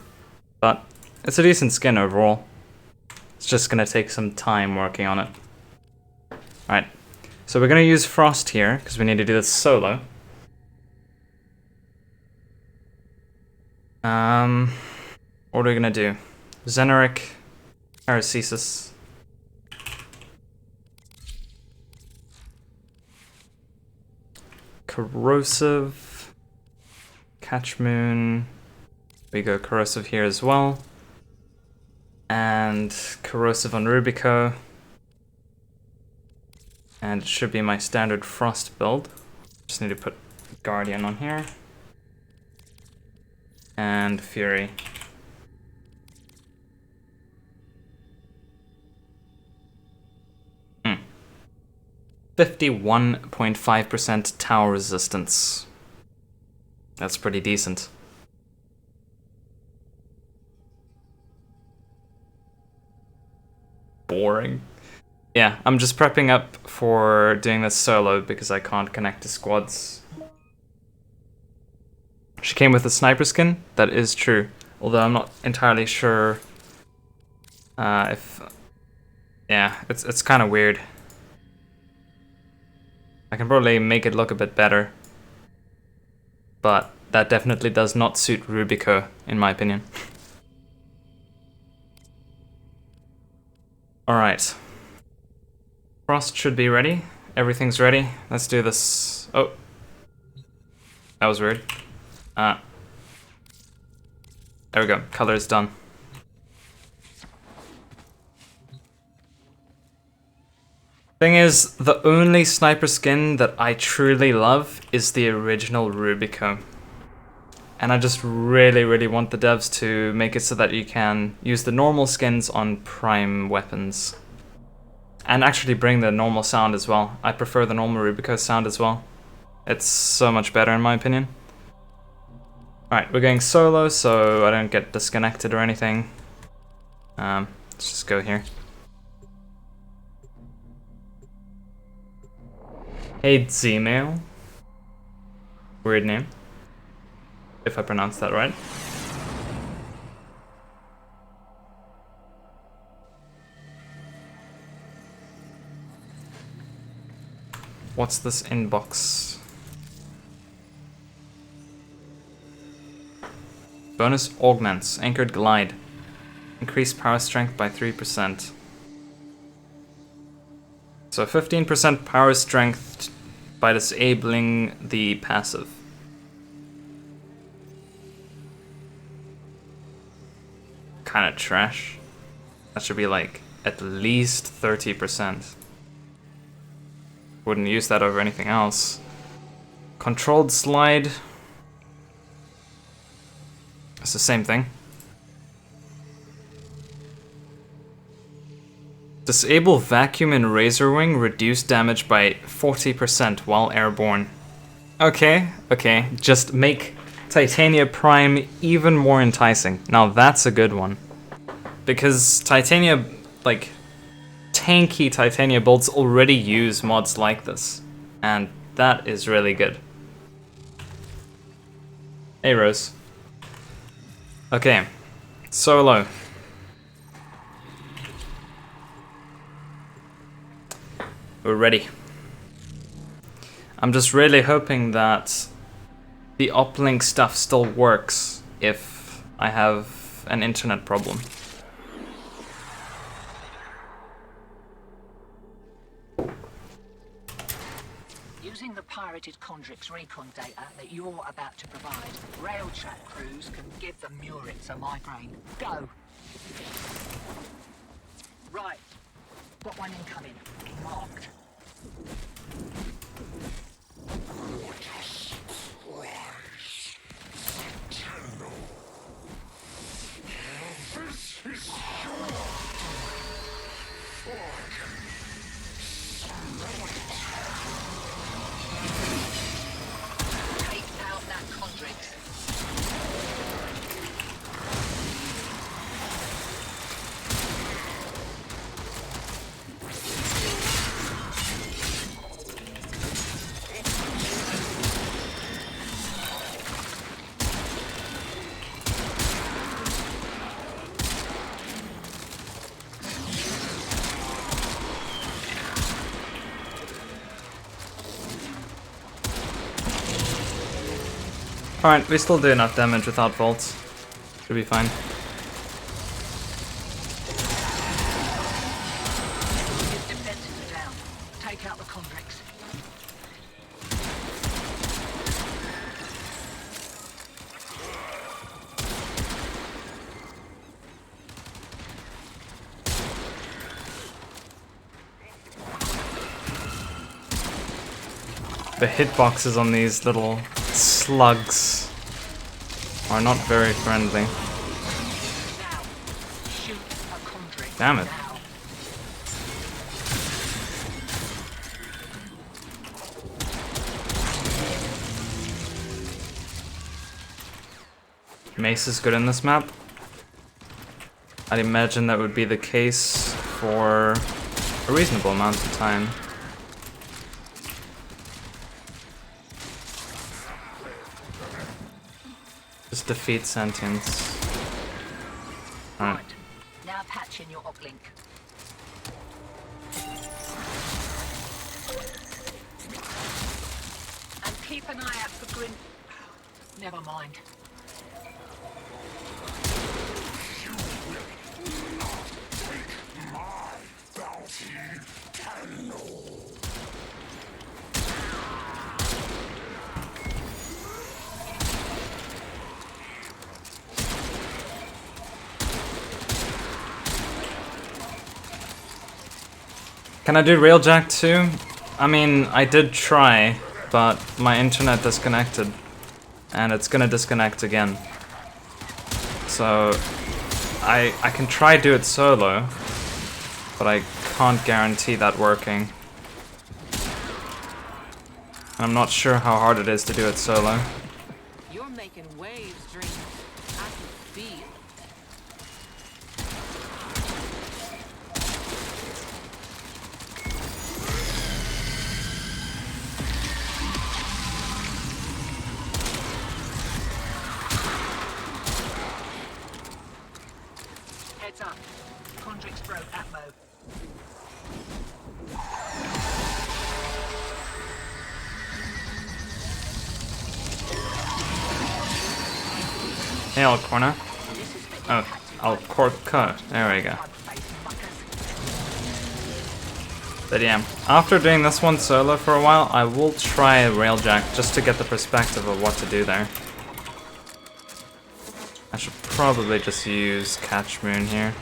But it's a decent skin overall. It's just gonna take some time working on it. Alright, so we're gonna use Frost here, because we need to do this solo. What are we gonna do? Xeneric, Paracesis. Corrosive, Catch Moon, we go Corrosive here as well, and Corrosive on Rubico, and it should be my standard Frost build. Just need to put Guardian on here, and Fury. — 51.5% tower resistance. That's pretty decent. Boring. Yeah, I'm just prepping up for doing this solo because I can't connect to squads. She came with a sniper skin, that is true. Although I'm not entirely sure if... Yeah, it's kind of weird. I can probably make it look a bit better. But that definitely does not suit Rubico, in my opinion. Alright. Frost should be ready. Everything's ready. Let's do this. Oh. That was weird. There we go. Color is done. Thing is, the only sniper skin that I truly love is the original Rubico. And I just really want the devs to make it so that you can use the normal skins on prime weapons. And actually bring the normal sound as well. I prefer the normal Rubico sound as well. It's so much better in my opinion. Alright, we're going solo so I don't get disconnected or anything. Let's just go here. Hey Zmail. Weird name. If I pronounced that right. What's this inbox? Bonus augments. Anchored glide. Increased power strength by 3%. So 15% power strength by disabling the passive. Kinda trash. That should be like at least 30%. Wouldn't use that over anything else. Controlled slide. It's the same thing. Disable vacuum and razor wing, reduce damage by 40% while airborne. Okay, just make Titania Prime even more enticing. Now that's a good one. Because Titania, like, tanky Titania bolts already use mods like this. And that is really good. Hey Rose. Okay, solo. We're ready. I'm just really hoping that the uplink stuff still works if I have an internet problem. Using the pirated Condrix recon data that you're about to provide, Railjack crews can give the Murits a migraine. Go! Right. Got one incoming. Marked. Take out that Condrix. Alright, we still do enough damage without bolts. Should be fine. His defenses are down. Take out the Condrix. The hitboxes on these little slugs are not very friendly. Now, shoot a Condrix. Damn it. Now. Mace is good in this map. I'd imagine that would be the case for a reasonable amount of time. Just defeat sentience. Alright. Right. Now patch in your uplink. Keep an eye out for Grin. Never mind. You will not take my bounty, Tenno. Can I do Railjack too? I mean, I did try, but my internet disconnected. And it's gonna disconnect again. So, I can try do it solo, but I can't guarantee that working. I'm not sure how hard it is to do it solo. You're making waves, Dream. I can feel. Heads up. Condrix broke Atmo. Hey, I'll corner. Oh, I'll cut. There we go. But yeah, after doing this one solo for a while, I will try Railjack just to get the perspective of what to do there. I should probably just use Catch Moon here.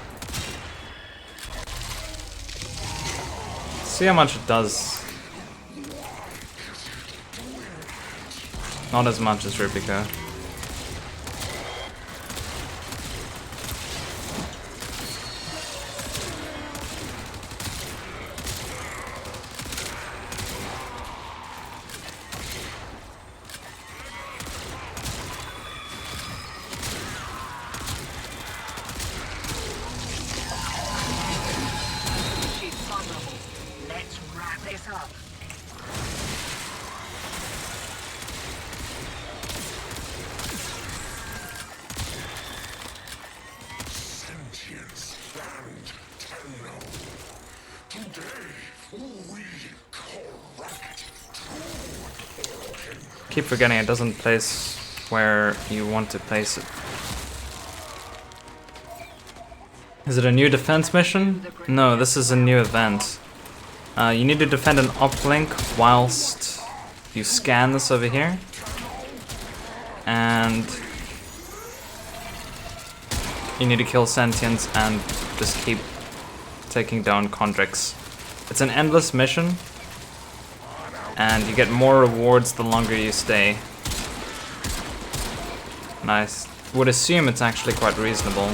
See how much it does. Not as much as Rubico. She's vulnerable. Let's wrap this up. Sentience and Tenno. Today, we correct true. Keep forgetting it doesn't place where you want to place it. Is it a new defense mission? No, this is a new event. You need to defend an uplink whilst you scan this over here. And you need to kill sentients and just keep taking down Condrix. It's an endless mission, and you get more rewards the longer you stay. And I would assume it's actually quite reasonable,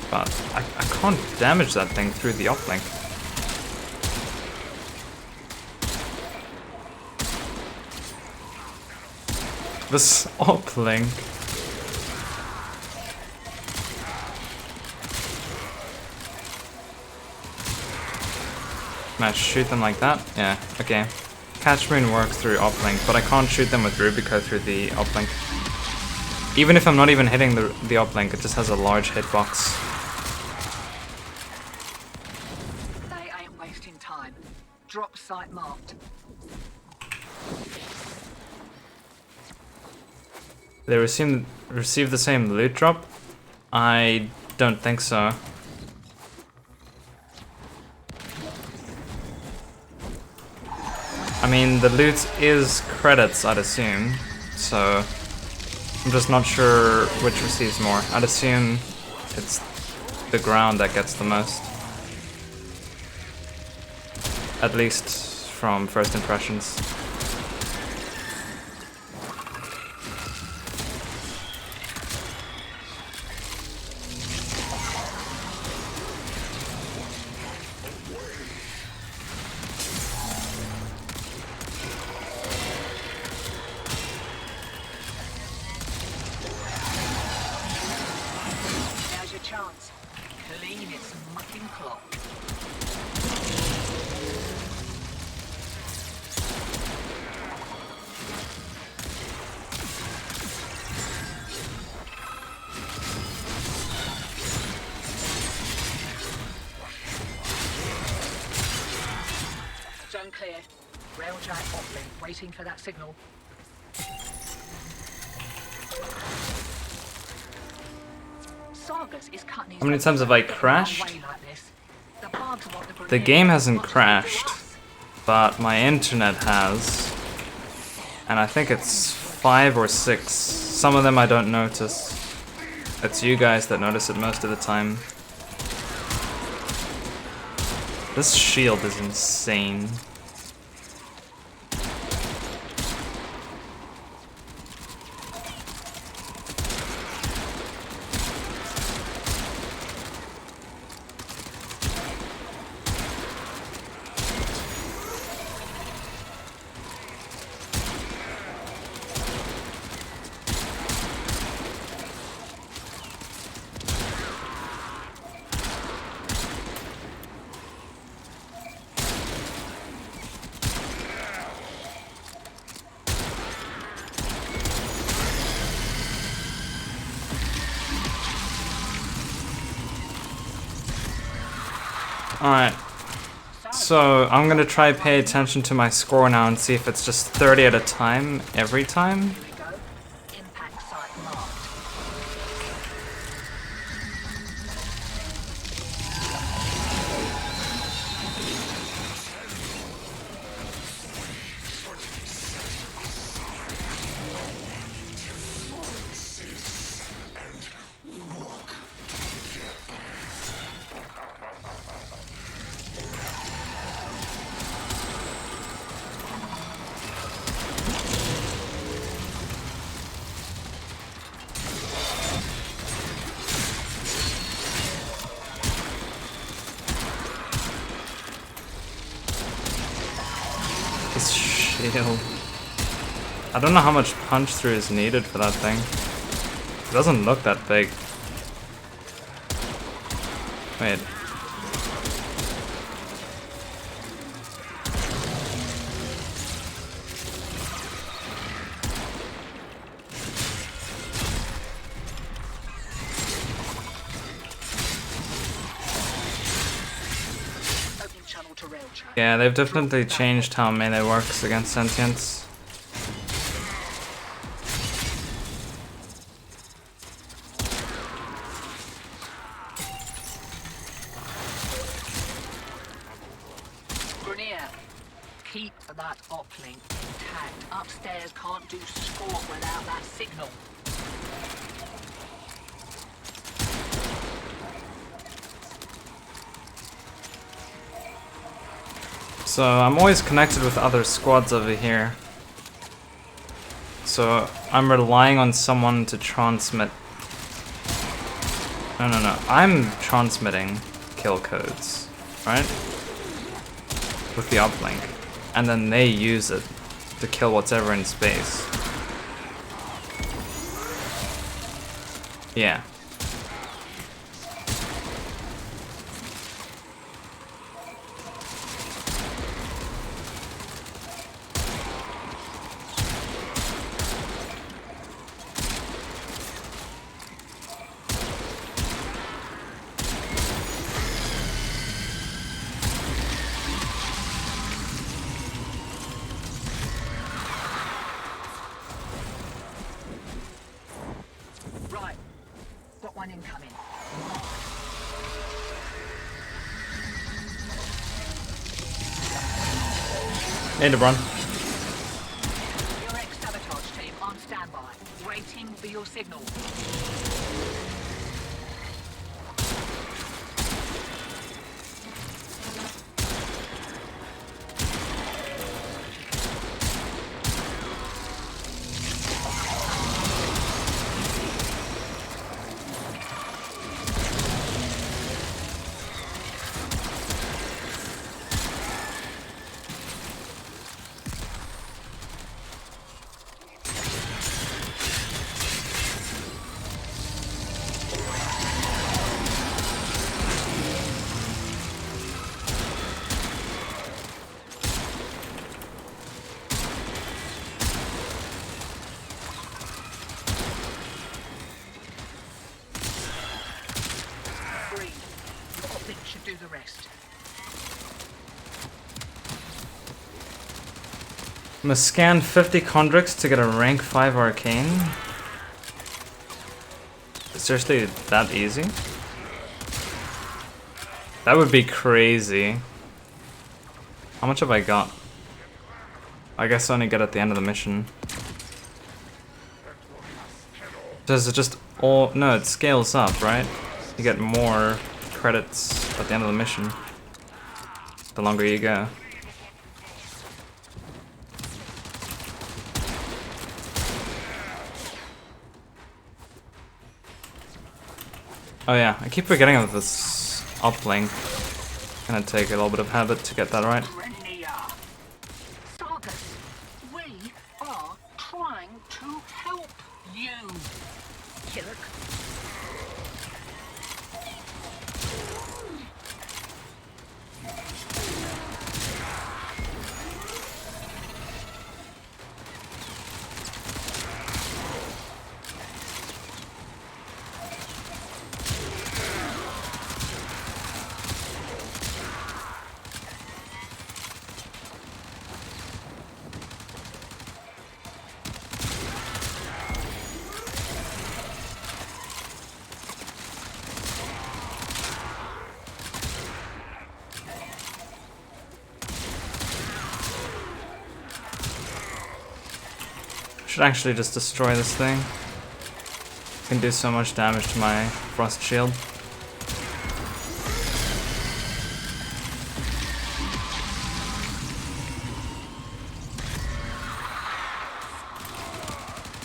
but I can't damage that thing through the uplink. This uplink. Can I shoot them like that? Yeah, okay. Catch Moon works through uplink, but I can't shoot them with Rubico through the uplink. Even if I'm not even hitting the uplink, it just has a large hitbox. They ain't wasting time. Drop site marked. They receive the same loot drop? I don't think so. I mean, the loot is credits, I'd assume, so I'm just not sure which receives more. I'd assume it's the ground that gets the most. At least from first impressions. Now's your chance. Clean its mucking clock. Zone clear. Railjack uplink, waiting for that signal. Vargas is cutting his How many times have I crashed? way like this. The bugs want The grenade game as hasn't much as they do crashed, us. but my internet has. And I think it's 5 or 6. Some of them I don't notice. It's you guys that notice it most of the time. This shield is insane. Alright, so I'm gonna try pay attention to my score now and see if it's just 30 at a time every time. Here we go. Impact site marked. This shield. I don't know how much punch through is needed for that thing. It doesn't look that big. Wait. Opening channel to Railjack. Yeah, they've definitely changed how melee works against sentients. Grenier, keep that uplink intact. Upstairs can't do squat without that signal. So I'm always connected with other squads over here. So I'm relying on someone to transmit. No. I'm transmitting kill codes, right? With the uplink. And then they use it to kill whatever in space. Yeah. Right, got one incoming. Need to run. Your ex-sabotage team on standby, waiting for your signal. Agreed. Your uplink should do the rest. I'm gonna scan 50 Chondrix to get a rank 5 arcane. This Seriously, that easy? That would be crazy. How much have I got? I guess I only get at the end of the mission. Does it just all... No, it scales up, right? You get more credits at the end of the mission. The longer you go. Oh yeah, I keep forgetting of this uplink. Gonna take a little bit of habit to get that right. Sargus, we are trying to help you. Kirk. Should actually just destroy this thing. Can do so much damage to my frost shield.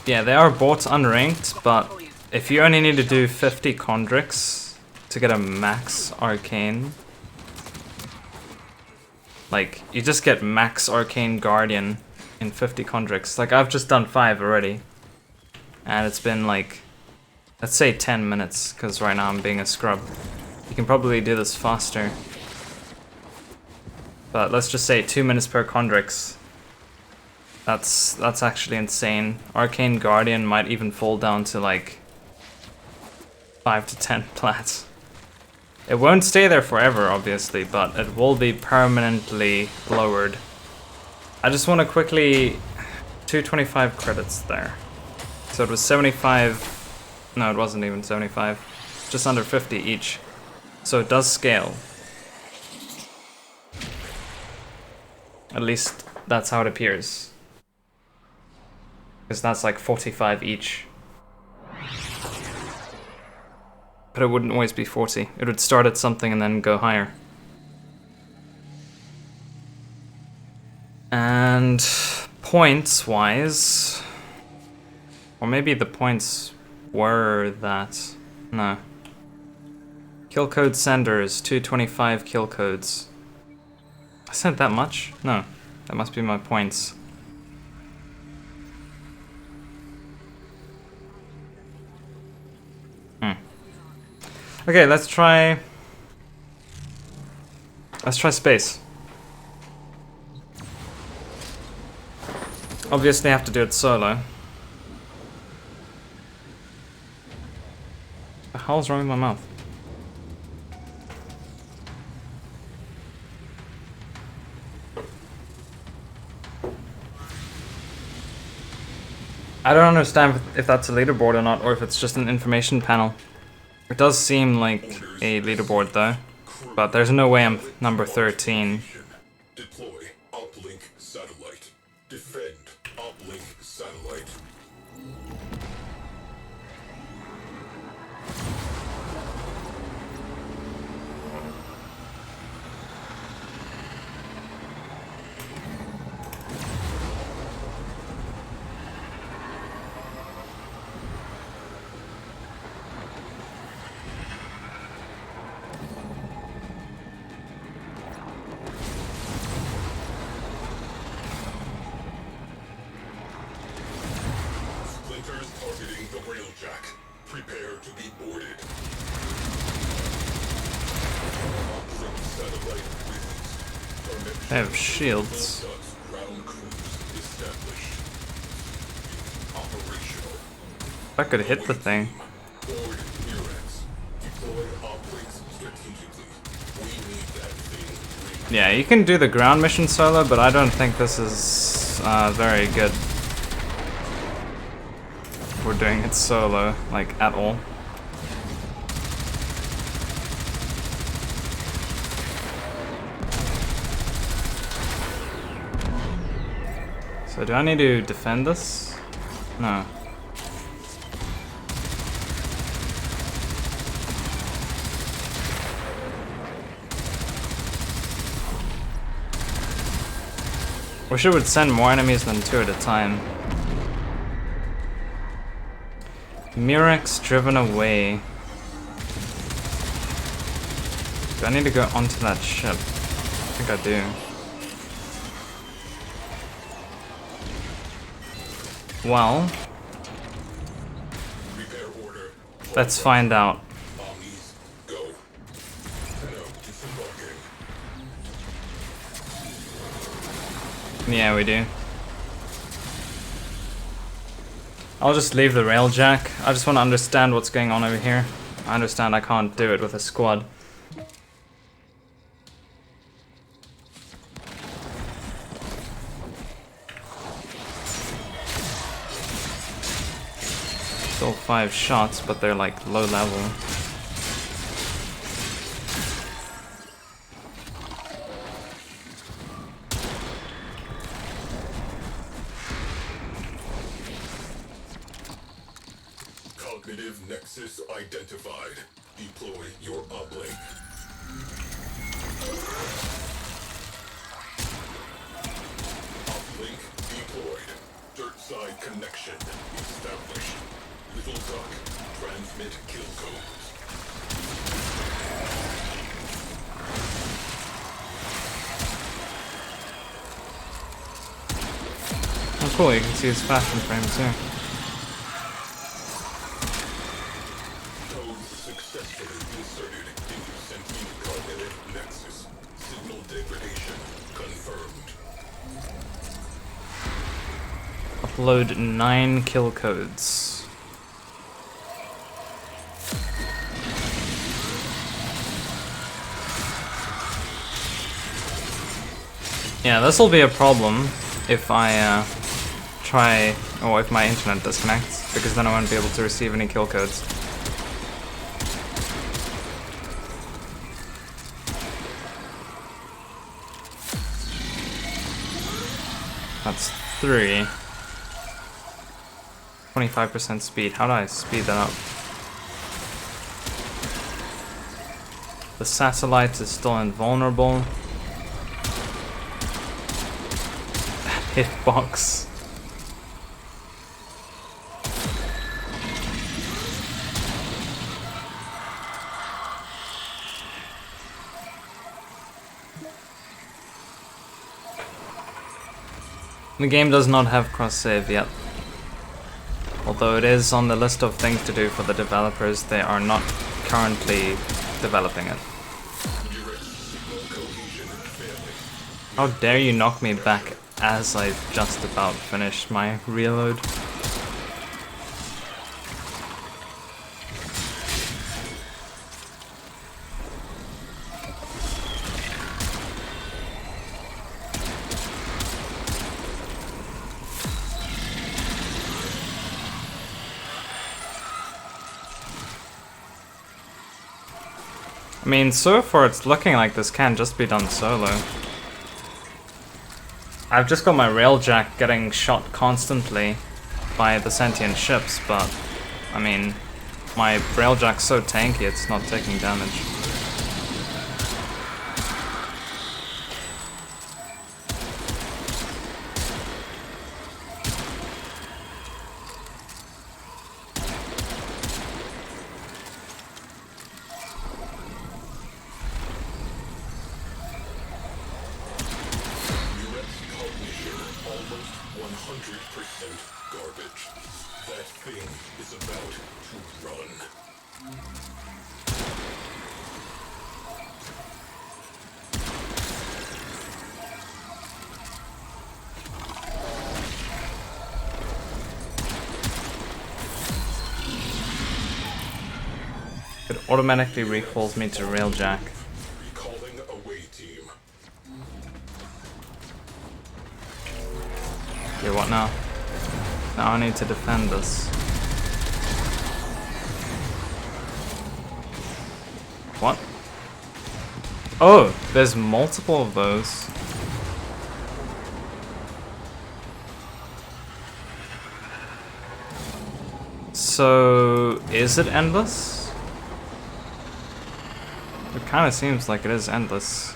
Yeah, they are bought unranked, but if you only need to do 50 Chondrix to get a max arcane, like, you just get max arcane guardian in 50 Chondrix. Like, I've just done 5 already. And it's been like, let's say 10 minutes, because right now I'm being a scrub. You can probably do this faster. But let's just say 2 minutes per Chondrix. That's actually insane. Arcane Guardian might even fall down to like 5 to 10 plats. It won't stay there forever, obviously, but it will be permanently lowered. I just want to quickly... 225 credits there. So it was 75... No, it wasn't even 75. Just under 50 each. So it does scale. At least that's how it appears. Because that's like 45 each. But it wouldn't always be 40. It would start at something and then go higher. And points wise, or maybe the points were that, no. Kill code senders, 225 kill codes. I sent that much? No, that must be my points. Okay, let's try space. Obviously I have to do it solo. What the hell's wrong with my mouth? I don't understand if that's a leaderboard or not, or if it's just an information panel. It does seem like a leaderboard though, but there's no way I'm number 13. Deploy uplink satellite. Defend uplink satellite. Splinters targeting the Railjack. Prepare to be boarded. Uplink satellite released. They have shields. Ground cruise established. Operational. If I could hit the thing. Board units. Deploy uplinks strategically. We need that thing. Yeah, you can do the ground mission solo, but I don't think this is very good. We're doing it solo, like, at all. So do I need to defend this? No. Wish it would send more enemies than 2 at a time. Murex driven away. Do I need to go onto that ship? I think I do. Well, let's find out. Yeah, we do. I'll just leave the Railjack. I just want to understand what's going on over here. I understand I can't do it with a squad. Still 5 shots, but they're like low level. Cognitive nexus identified. Deploy your uplink. Uplink deployed. Dirt side connection established. Little duck, transmit kill codes. Oh cool, you can see his fashion frames here. Code successfully inserted into sentient cognitive nexus. Signal degradation confirmed. Upload 9 kill codes. Yeah, this will be a problem if I try, or if my internet disconnects, because then I won't be able to receive any kill codes. That's 3. 25% speed. How do I speed that up? The satellite is still invulnerable. Hitbox. The game does not have cross-save yet. Although it is on the list of things to do for the developers, they are not currently developing it. How dare you knock me back as I just about finished my reload. I mean, so far it's looking like this can just be done solo. I've just got my Railjack getting shot constantly by the sentient ships, but I mean, my Railjack's so tanky it's not taking damage. It automatically recalls me to Railjack. Recalling away team. Okay, what now? Now I need to defend this. What? Oh, there's multiple of those. So, is it endless? It kind of seems like it is endless.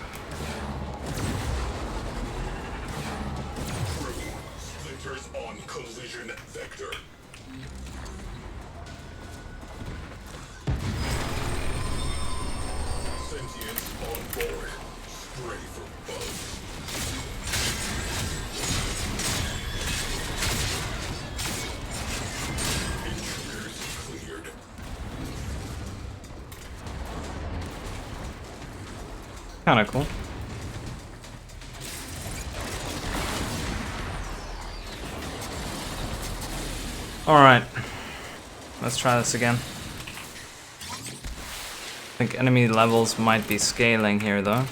Splinters on collision vector. Sentience on board. Spray for bugs. Intruders cleared. Kind of cool. Alright. Let's try this again. I think enemy levels might be scaling here though.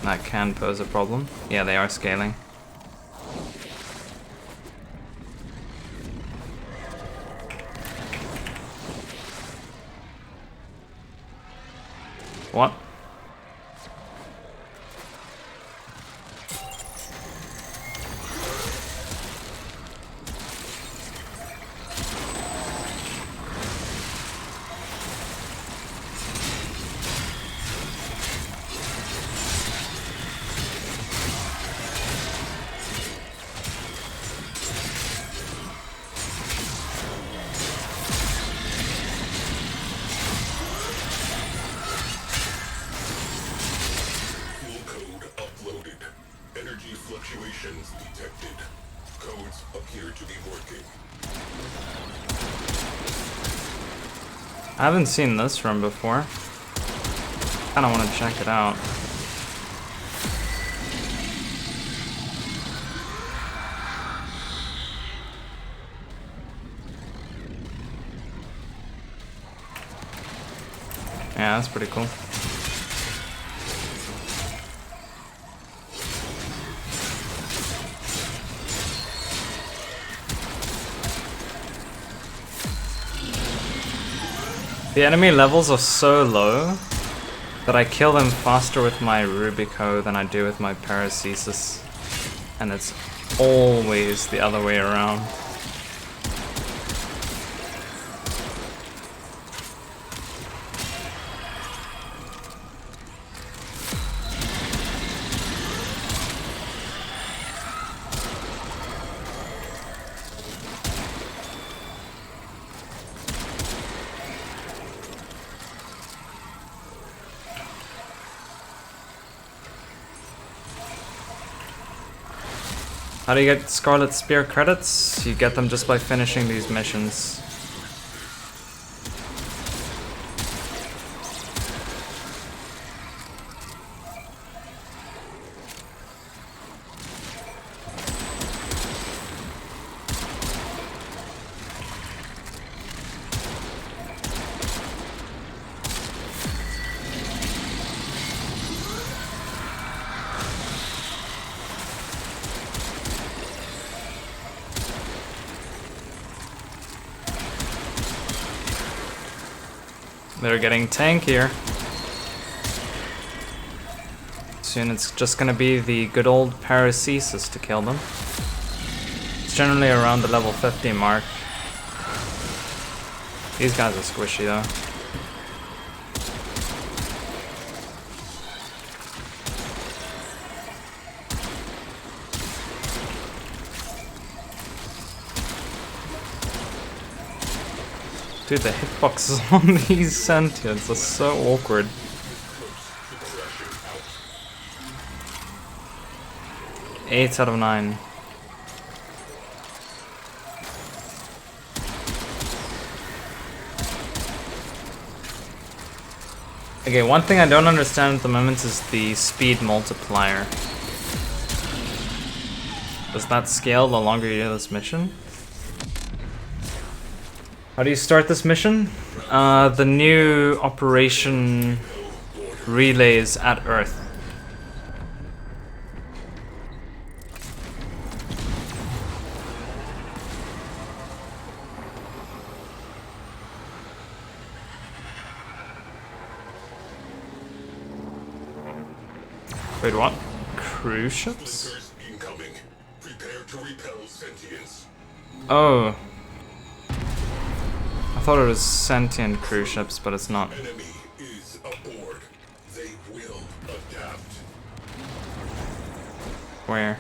That can pose a problem. Yeah, they are scaling. What? Full code uploaded. Energy fluctuations detected. Codes appear to be working. I haven't seen this room before. Kinda wanna check it out. Yeah, that's pretty cool. The enemy levels are so low that I kill them faster with my Rubico than I do with my Paracesis. And it's always the other way around. How do you get Scarlet Spear credits? You get them just by finishing these missions. They're getting tankier. Soon it's just gonna be the good old Paracesis to kill them. It's generally around the level 50 mark. These guys are squishy though. Dude, the hitboxes on these sentients are so awkward. 8 out of 9. Okay, one thing I don't understand at the moment is the speed multiplier. Does that scale the longer you do this mission? How do you start this mission? The new operation relays at Earth. Wait, what? Cruise ships? Splinters incoming. Prepare to repel sentience. Oh. thought it was sentient cruise ships, but it's not. Enemy is aboard. They will adapt. Where?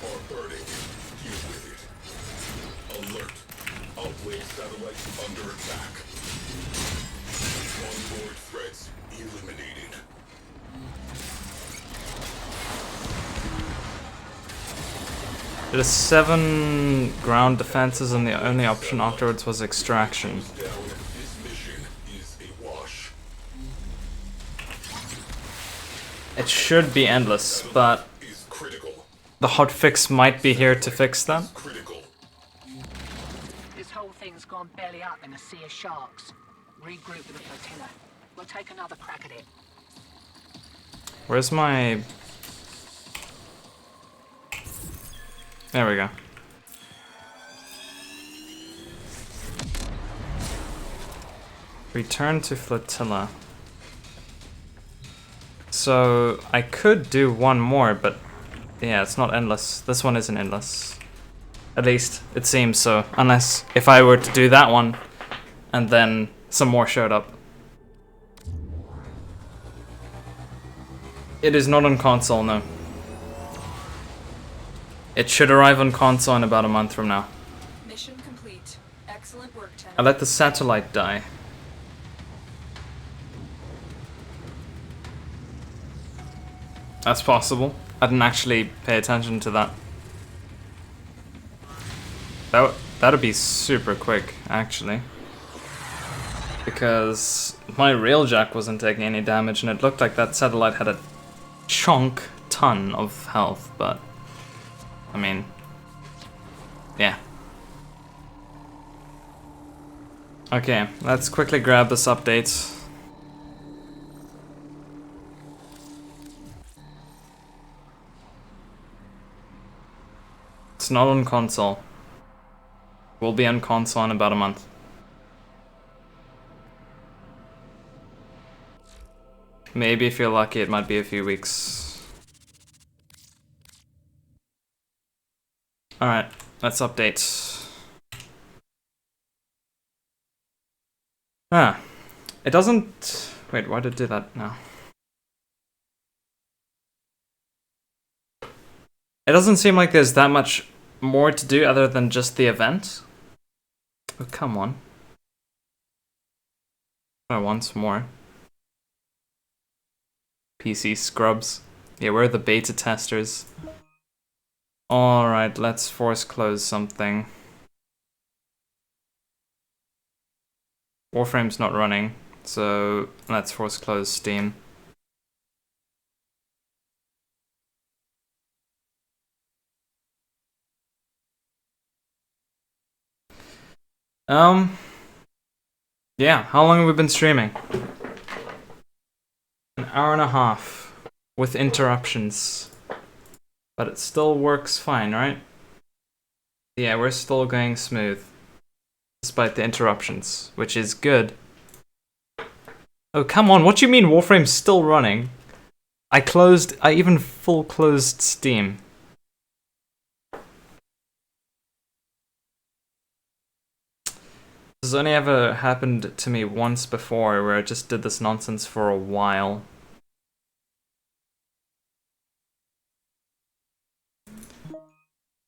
Are burning. Deal with it. Alert. Outway satellite under attack. Onboard threats eliminated. It is 7 ground defenses, and the only option afterwards was extraction. Down. This mission is a wash. It should be endless, but Is critical. the hotfix might be here to fix that. Critical. This whole thing's gone belly up in a sea of sharks. Regroup with the flotilla. We'll take another crack at it. Where's my... There we go. Return to flotilla. So I could do one more, but yeah, it's not endless. This one isn't endless. At least it seems so. Unless if I were to do that one and then some more showed up. It is not on console, no. It should arrive on console in about a month from now. Mission complete. Excellent work, Tenno. I let the satellite die. That's possible. I didn't actually pay attention to that. That'd be super quick, actually. Because my Railjack wasn't taking any damage, and it looked like that satellite had a ton of health, but... I mean... Yeah. Okay, let's quickly grab this update. It's not on console. Will be on console in about a month. Maybe if you're lucky, it might be a few weeks. Alright, let's update. Ah, it doesn't... Wait, why did it do that now? It doesn't seem like there's that much more to do other than just the event. Oh, come on. I want some more. PC scrubs. Yeah, we're the beta testers. Alright, let's force close something. Warframe's not running, so let's force close Steam. Yeah, how long have we been streaming? An hour and a half with interruptions. But it still works fine, right? Yeah, we're still going smooth. Despite the interruptions, which is good. Oh, come on, what do you mean Warframe's still running? I even full closed Steam. This has only ever happened to me once before, where I just did this nonsense for a while.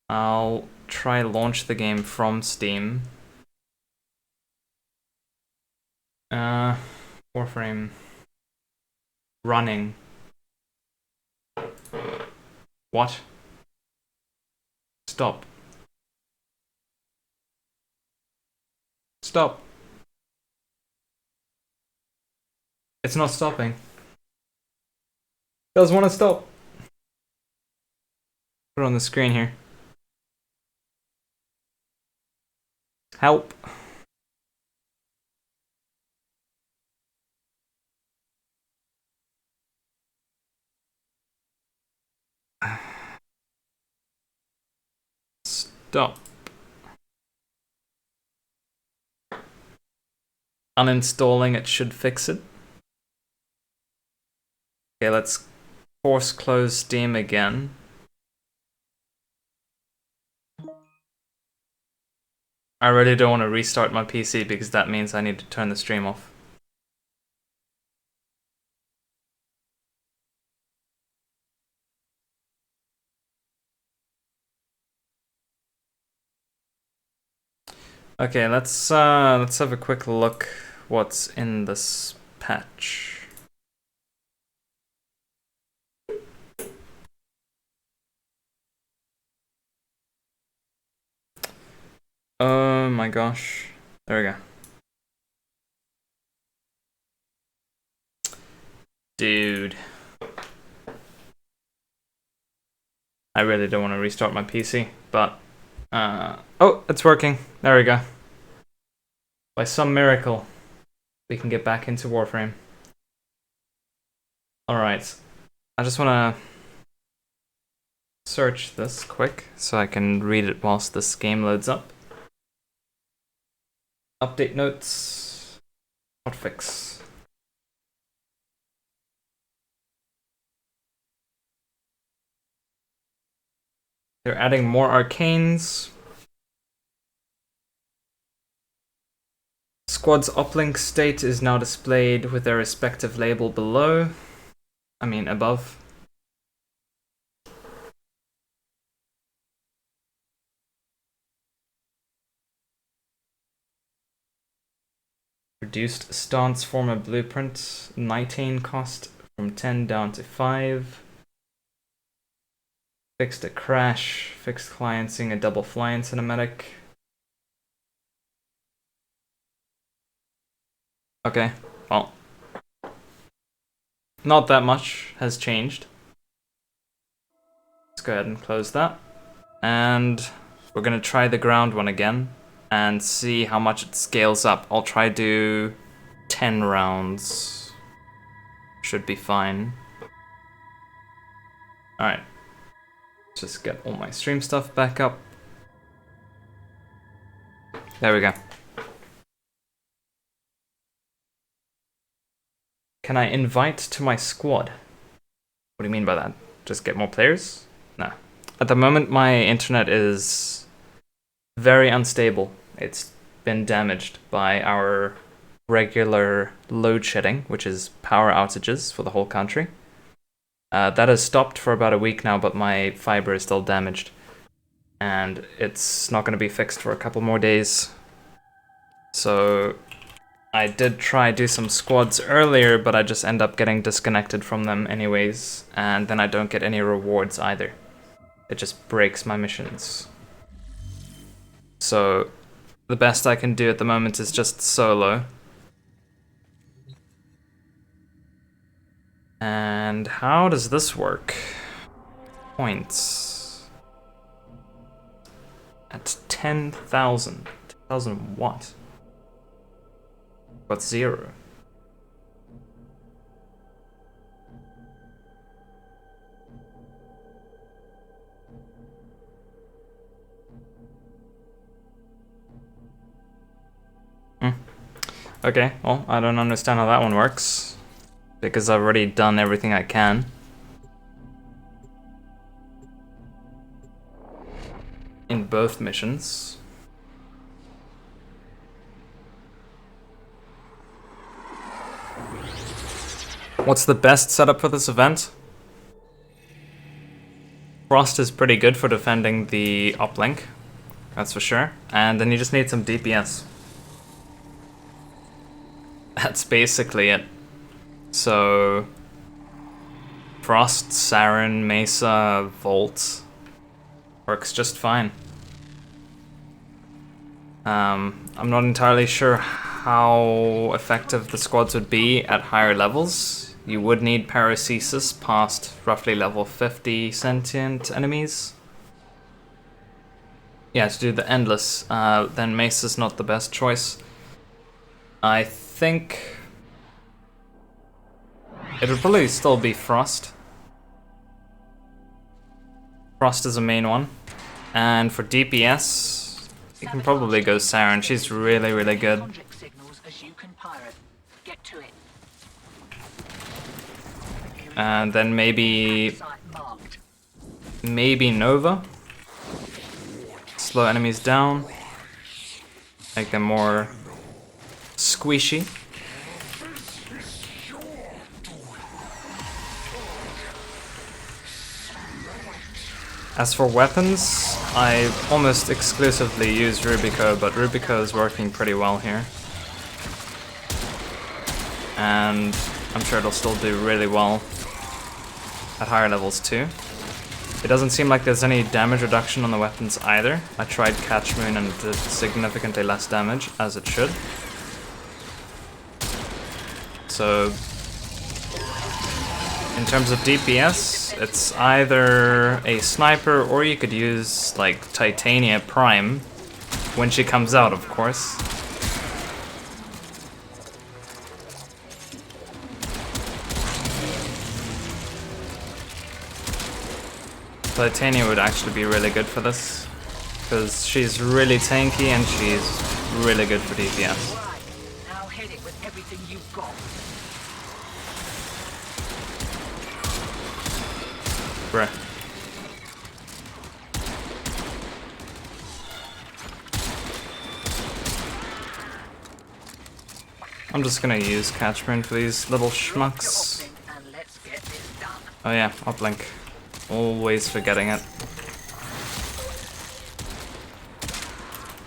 I'll try launch the game from Steam. Warframe. Running. What? Stop. Stop. It's not stopping. Does want to stop. Put it on the screen here. Help. Stop. Uninstalling it should fix it. Okay, let's force close Steam again. I really don't want to restart my PC because that means I need to turn the stream off. Okay, let's have a quick look what's in this patch. Oh my gosh. There we go. Dude. I really don't want to restart my PC, but oh, it's working. There we go. By some miracle, we can get back into Warframe. Alright. I just want to search this quick so I can read it whilst this game loads up. Update notes. Hotfix. They're adding more arcanes. Squad's uplink state is now displayed with their respective label below. I mean above. Reduced stance former blueprint. Nitane cost from 10 down to 5. Fixed a crash. Fixed client seeing a double fly-in cinematic. Okay, well. Not that much has changed. Let's go ahead and close that. And we're gonna try the ground one again and see how much it scales up. I'll try to do 10 rounds. Should be fine. Alright. Just get all my stream stuff back up. There we go. Can I invite to my squad? What do you mean by that? Just get more players? No. At the moment, my internet is very unstable. It's been damaged by our regular load shedding, which is power outages for the whole country. That has stopped for about a week now, but my fiber is still damaged. And it's not going to be fixed for a couple more days. So I did try do some squads earlier, but I just end up getting disconnected from them anyways. And then I don't get any rewards either. It just breaks my missions. So the best I can do at the moment is just solo. And how does this work? Points. At 10,000. 10,000 what? Got 0. Okay, well, I don't understand how that one works. Because I've already done everything I can. In both missions. What's the best setup for this event? Frost is pretty good for defending the uplink. That's for sure. And then you just need some DPS. That's basically it. So, Frost, Saren, Mesa, Volt works just fine. I'm not entirely sure how effective the squads would be at higher levels. You would need paracesis past roughly level 50 sentient enemies. Yeah, to do the endless, then Mesa's not the best choice. I think it would probably still be Frost. Frost is a main one. And for DPS, you can probably go Saren. She's really, really good. And then maybe Site marked. Nova. Slow enemies down. Make them more squishy. As for weapons, I almost exclusively use Rubico, but Rubico is working pretty well here. And I'm sure it'll still do really well at higher levels too. It doesn't seem like there's any damage reduction on the weapons either. I tried Catch Moon and it did significantly less damage, as it should. So, in terms of DPS, it's either a sniper or you could use like Titania Prime when she comes out, of course. Titania would actually be really good for this, because she's really tanky and she's really good for DPS. Right. Now hit it with everything you've got. Bruh. I'm just gonna use Catchburn for these little schmucks. And let's get this done. Oh yeah, uplink. Always forgetting it.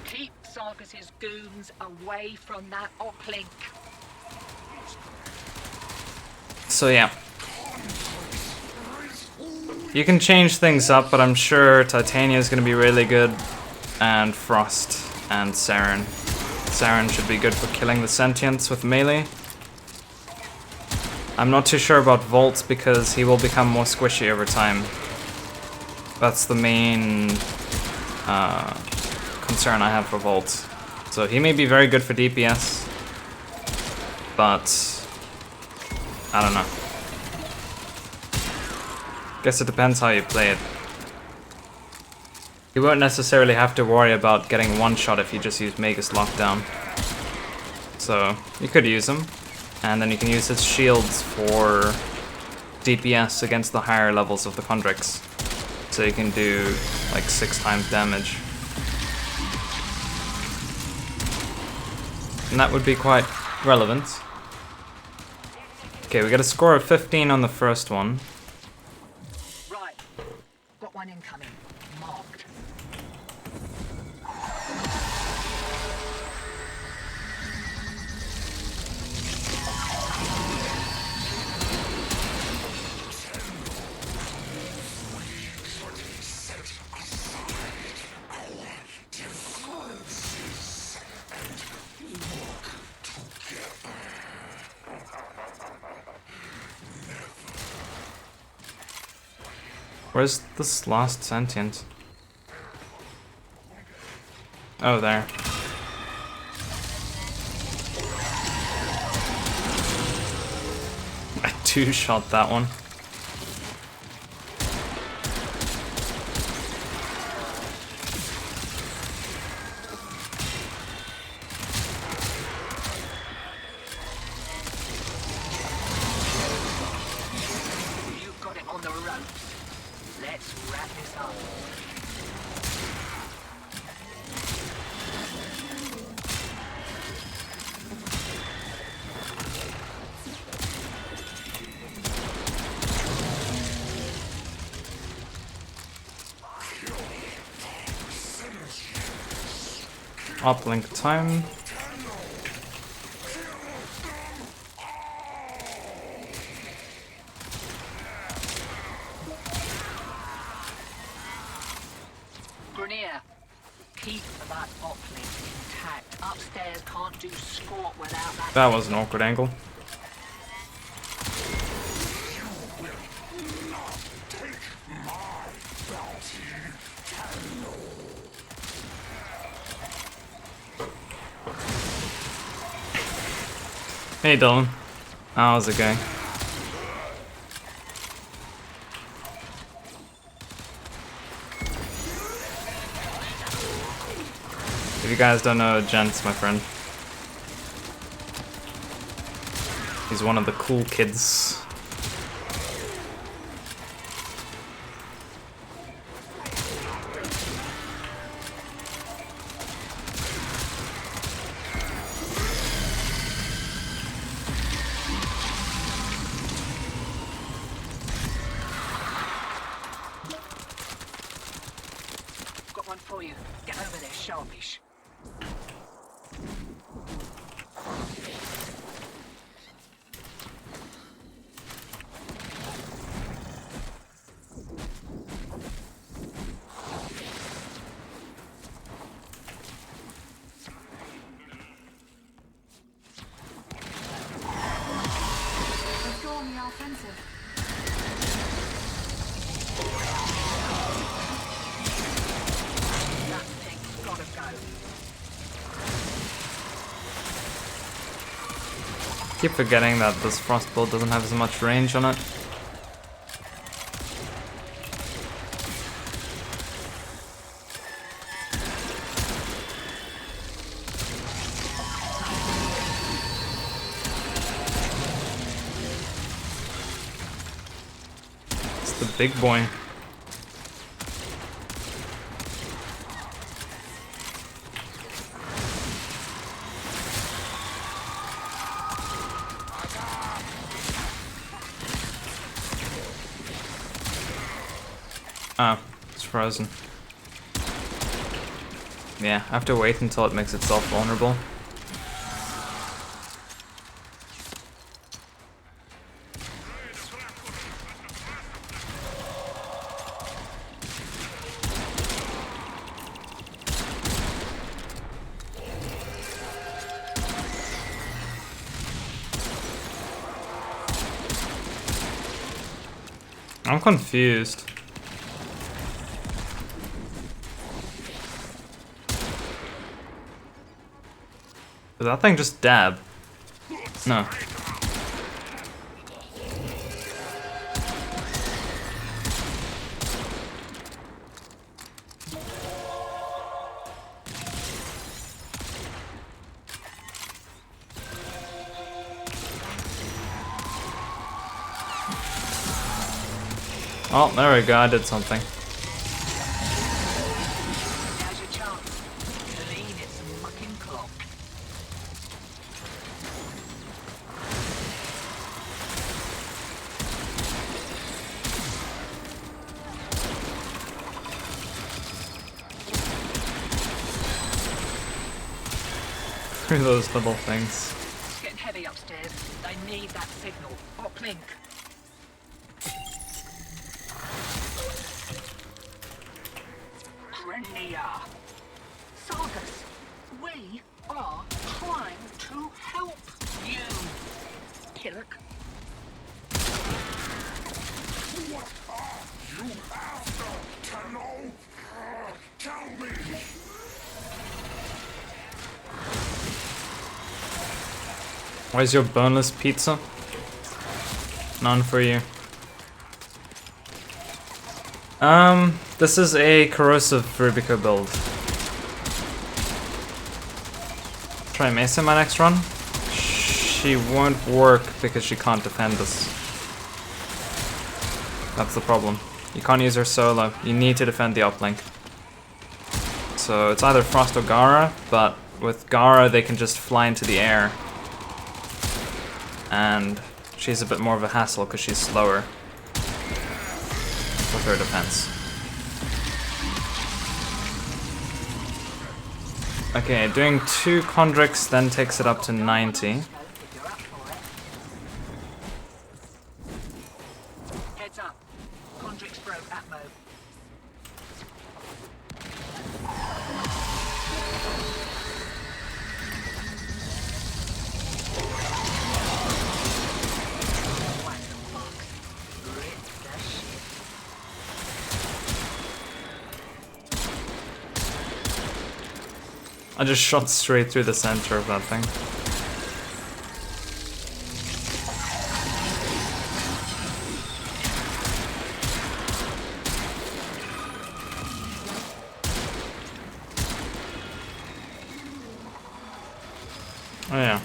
Keep Sarkis's goons away from that uplink. So yeah. You can change things up, but I'm sure Titania is going to be really good, and Frost and Saren. Saren should be good for killing the sentients with melee. I'm not too sure about Volt because he will become more squishy over time. That's the main concern I have for Volt. So he may be very good for DPS, but I don't know. Guess it depends how you play it. You won't necessarily have to worry about getting one shot if you just use Magus Lockdown. So you could use him, and then you can use his shields for DPS against the higher levels of the Condrix. So you can do like 6 times damage. And that would be quite relevant. Okay, we got a score of 15 on the first one. Right. Got one incoming. Marked. Where's this last sentient? Oh, there. I two-shot that one. You've got it on the ropes. Let's wrap this up. Uplink time. Grenier, keep that uplink intact. Upstairs can't do squat without that. That was an awkward angle. Hey Dylan, how's it going? If you guys don't know, Gent's my friend. He's one of the cool kids. for you. Get over there, sharpish. Let's go on the offensive. That thing's gotta go. Keep forgetting that this frostbolt doesn't have as much range on it. It's the big boy. Oh, it's frozen. Yeah, I have to wait until it makes itself vulnerable. I'm confused. Did that thing just dab? No. Oh, there we go, I did something. Now's your chance. Clean its mucking clock. Through those little things. It's getting heavy upstairs. They need that signal. Uplink. Grenia. Sargus, we are trying to help you. Kirk. What are you after, Tenno? Tell me! Where's your boneless pizza? None for you. This is a corrosive Rubico build. Try Mesa my next run. She won't work because she can't defend us. That's the problem. You can't use her solo. You need to defend the uplink. So it's either Frost or Gara, but with Gara they can just fly into the air. And she's a bit more of a hassle because she's slower with her defense. Okay, doing 2 Condrix then takes it up to 90. If you're up for it. Heads up. Condrix broke Atmo. Whack the box. Rip the shit. I just shot straight through the center of that thing. Oh yeah.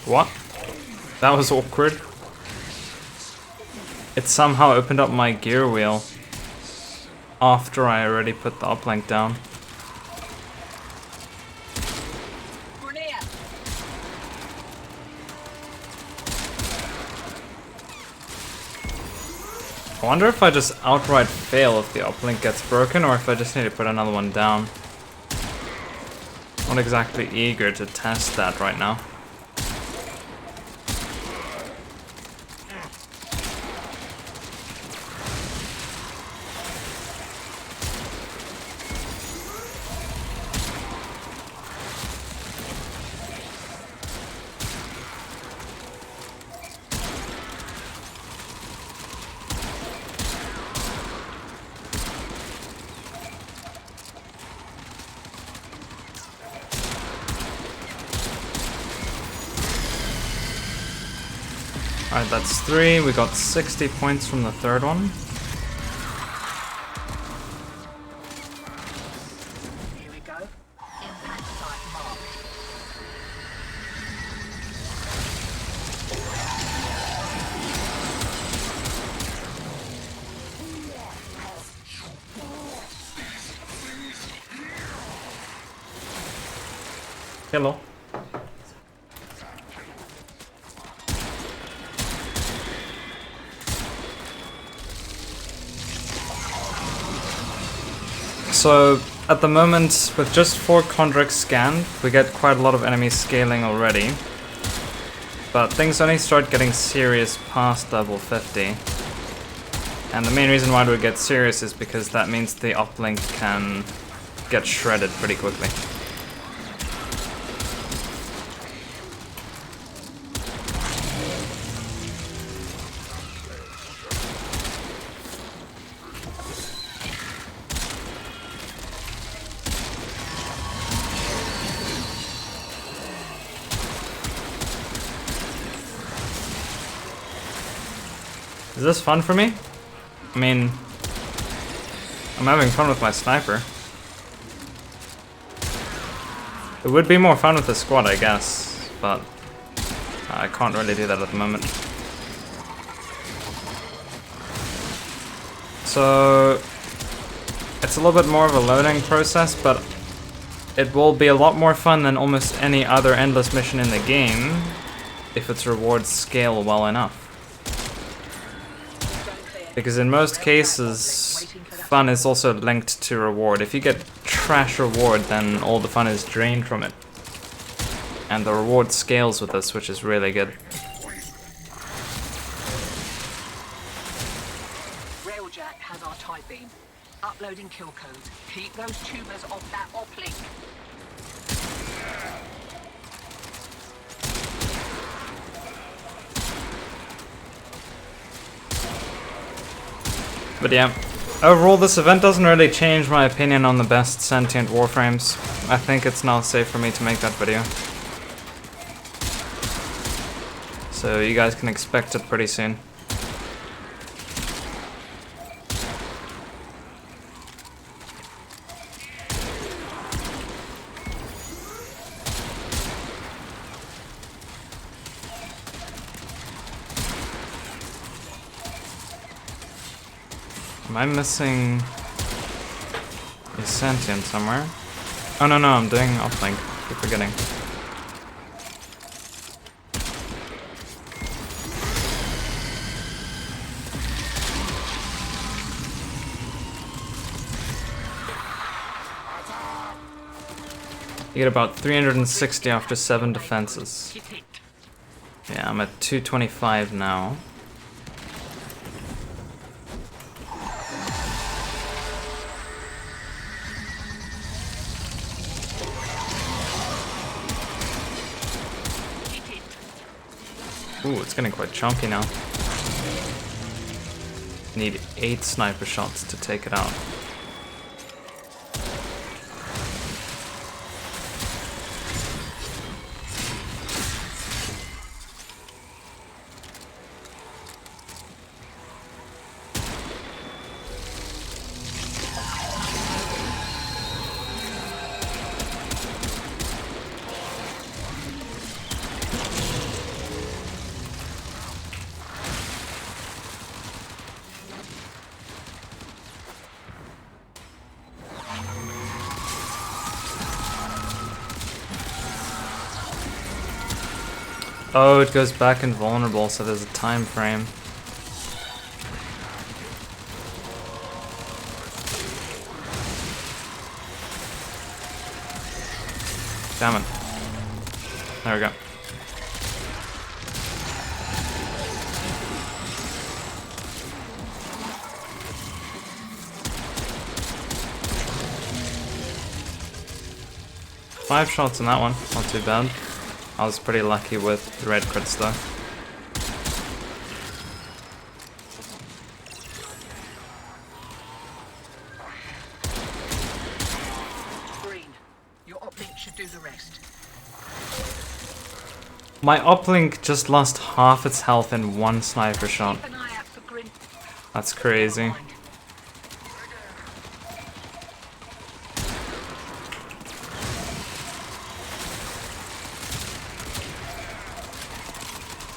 What? That was awkward. It somehow opened up my gear wheel after I already put the uplink down. I wonder if I just outright fail if the uplink gets broken, or if I just need to put another one down. I'm not exactly eager to test that right now. Alright, that's 3. We got 60 points from the third one. Here we go. Impact site marked. Hello. So, at the moment, with just 4 Chondrix scanned, we get quite a lot of enemy scaling already. But things only start getting serious past level 50. And the main reason why we get serious is because that means the uplink can get shredded pretty quickly. Is this fun for me? I mean, I'm having fun with my sniper. It would be more fun with the squad, I guess, but I can't really do that at the moment. So, it's a little bit more of a loading process, but it will be a lot more fun than almost any other endless mission in the game if its rewards scale well enough. Because in most cases, fun is also linked to reward. If you get trash reward, then all the fun is drained from it. And the reward scales with this, which is really good. Railjack has our type beam. Uploading kill codes. Keep those tubers off that uplink. But yeah, overall this event doesn't really change my opinion on the best sentient warframes. I think it's now safe for me to make that video. So you guys can expect it pretty soon. Am I missing a sentient somewhere? Oh no, I'm doing uplink. Keep forgetting. You get about 360 after 7 defenses. Yeah, I'm at 225 now. Ooh, it's getting quite chunky now. Need 8 sniper shots to take it out. Oh, it goes back invulnerable, so there's a time frame. Damn it. There we go. Five shots in that one, not too bad. I was pretty lucky with the red crits though. Green, your uplink should do the rest. My uplink just lost half its health in one sniper shot. Keep an eye out for green. That's crazy. Mind.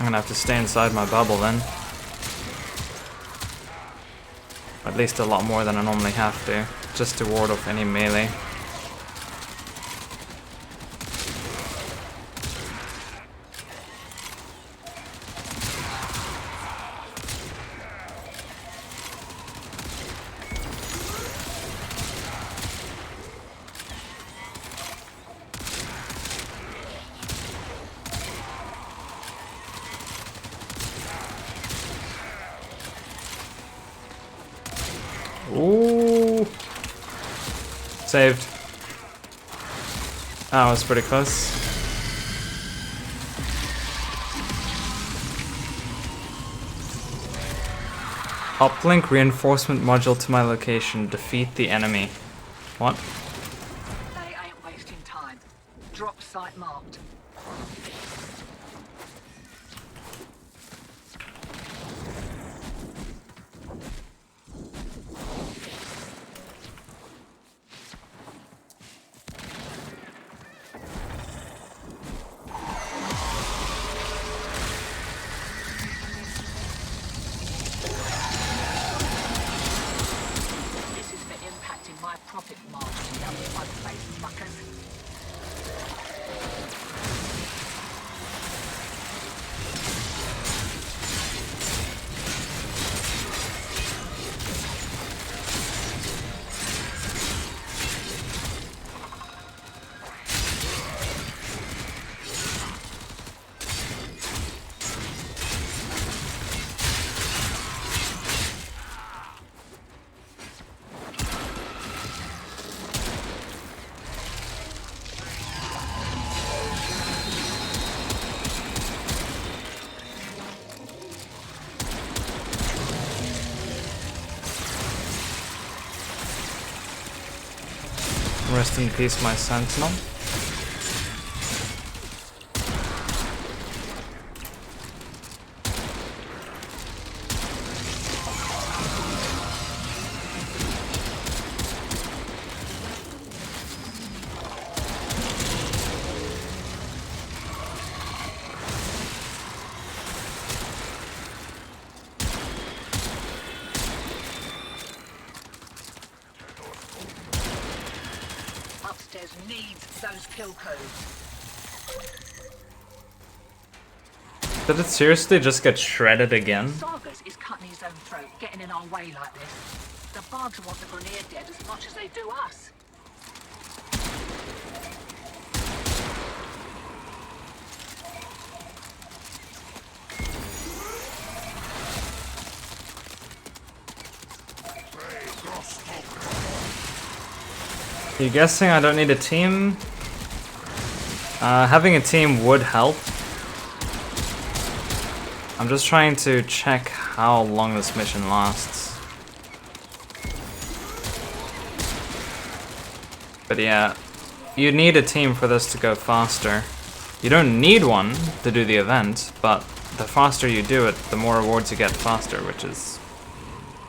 I'm gonna have to stay inside my bubble then. At least a lot more than I normally have to, just to ward off any melee. Ooh. Saved. That was pretty close. Uplink reinforcement module to my location. Defeat the enemy. What? They ain't wasting time. Drop site marked. This is for impacting my profit margin. That was my face, fuckers. Rest in peace, my sentinel. Upstairs needs those kill codes. Did it seriously just get shredded again? Sargus is cutting his own throat, getting in our way like this. The bugs want the Grenadier dead as much as they do us. You guessing I don't need a team? Having a team would help. I'm just trying to check how long this mission lasts. But yeah, you need a team for this to go faster. You don't need one to do the event, but the faster you do it, the more rewards you get faster, which is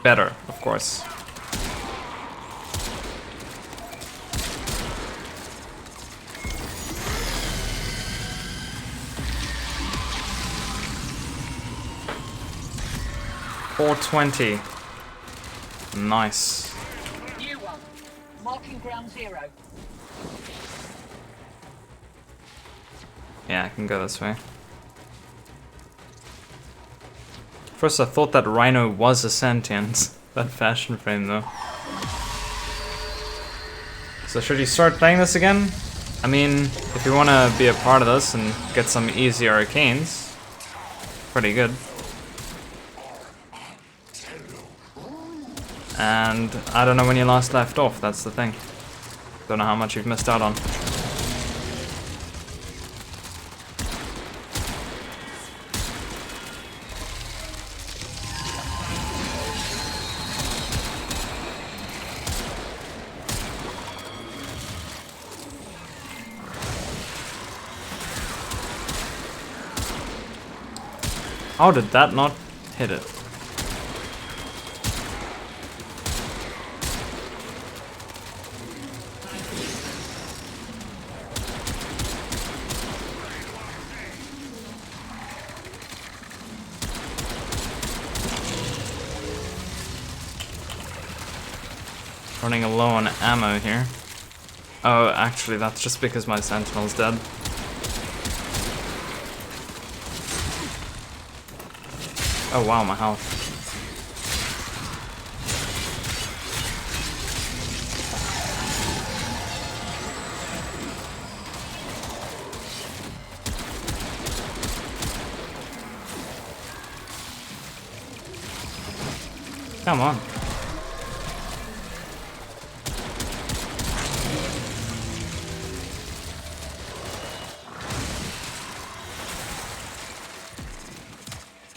better, of course. $420. Nice. New one. Marking ground zero. Yeah, I can go this way. First I thought that Rhino was a sentient. That fashion frame though. So should you start playing this again? I mean, if you want to be a part of this and get some easy arcanes, pretty good. And I don't know when you last left off, that's the thing. Don't know how much you've missed out on. How did that not hit it? Running low on ammo here. Oh, actually, that's just because my sentinel's dead. Oh wow, my health. Come on.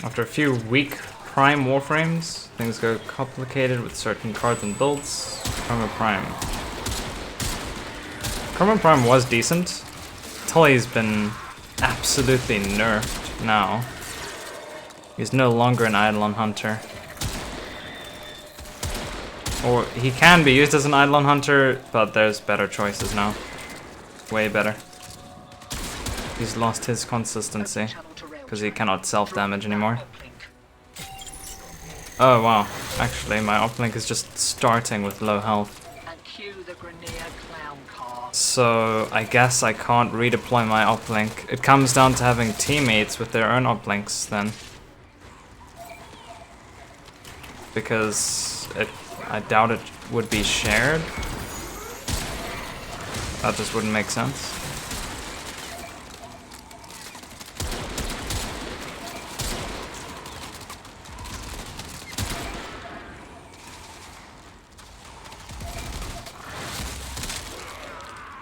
After a few weak Prime Warframes, things go complicated with certain cards and builds. Chroma Prime. Chroma Prime was decent. Tully's been absolutely nerfed now. He's no longer an Eidolon Hunter. Or he can be used as an Eidolon Hunter, but there's better choices now. Way better. He's lost his consistency, because he cannot self-damage anymore. Oh wow, actually my uplink is just starting with low health. So I guess I can't redeploy my uplink. It comes down to having teammates with their own uplinks then. Because I doubt it would be shared. That just wouldn't make sense.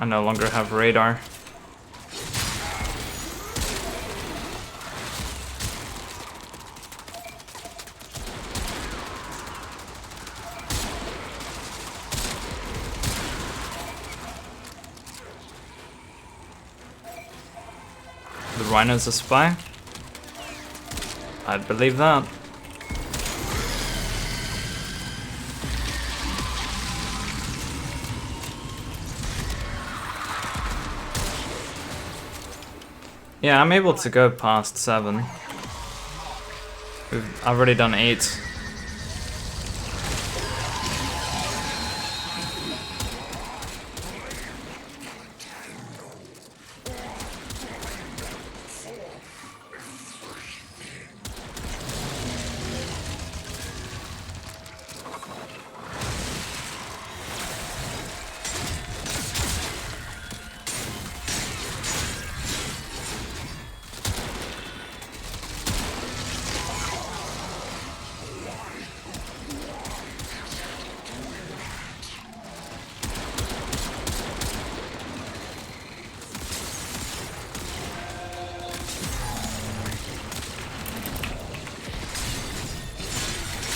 I no longer have radar. The Rhino's a spy? I'd believe that. Yeah, I'm able to go past 7. I've already done 8.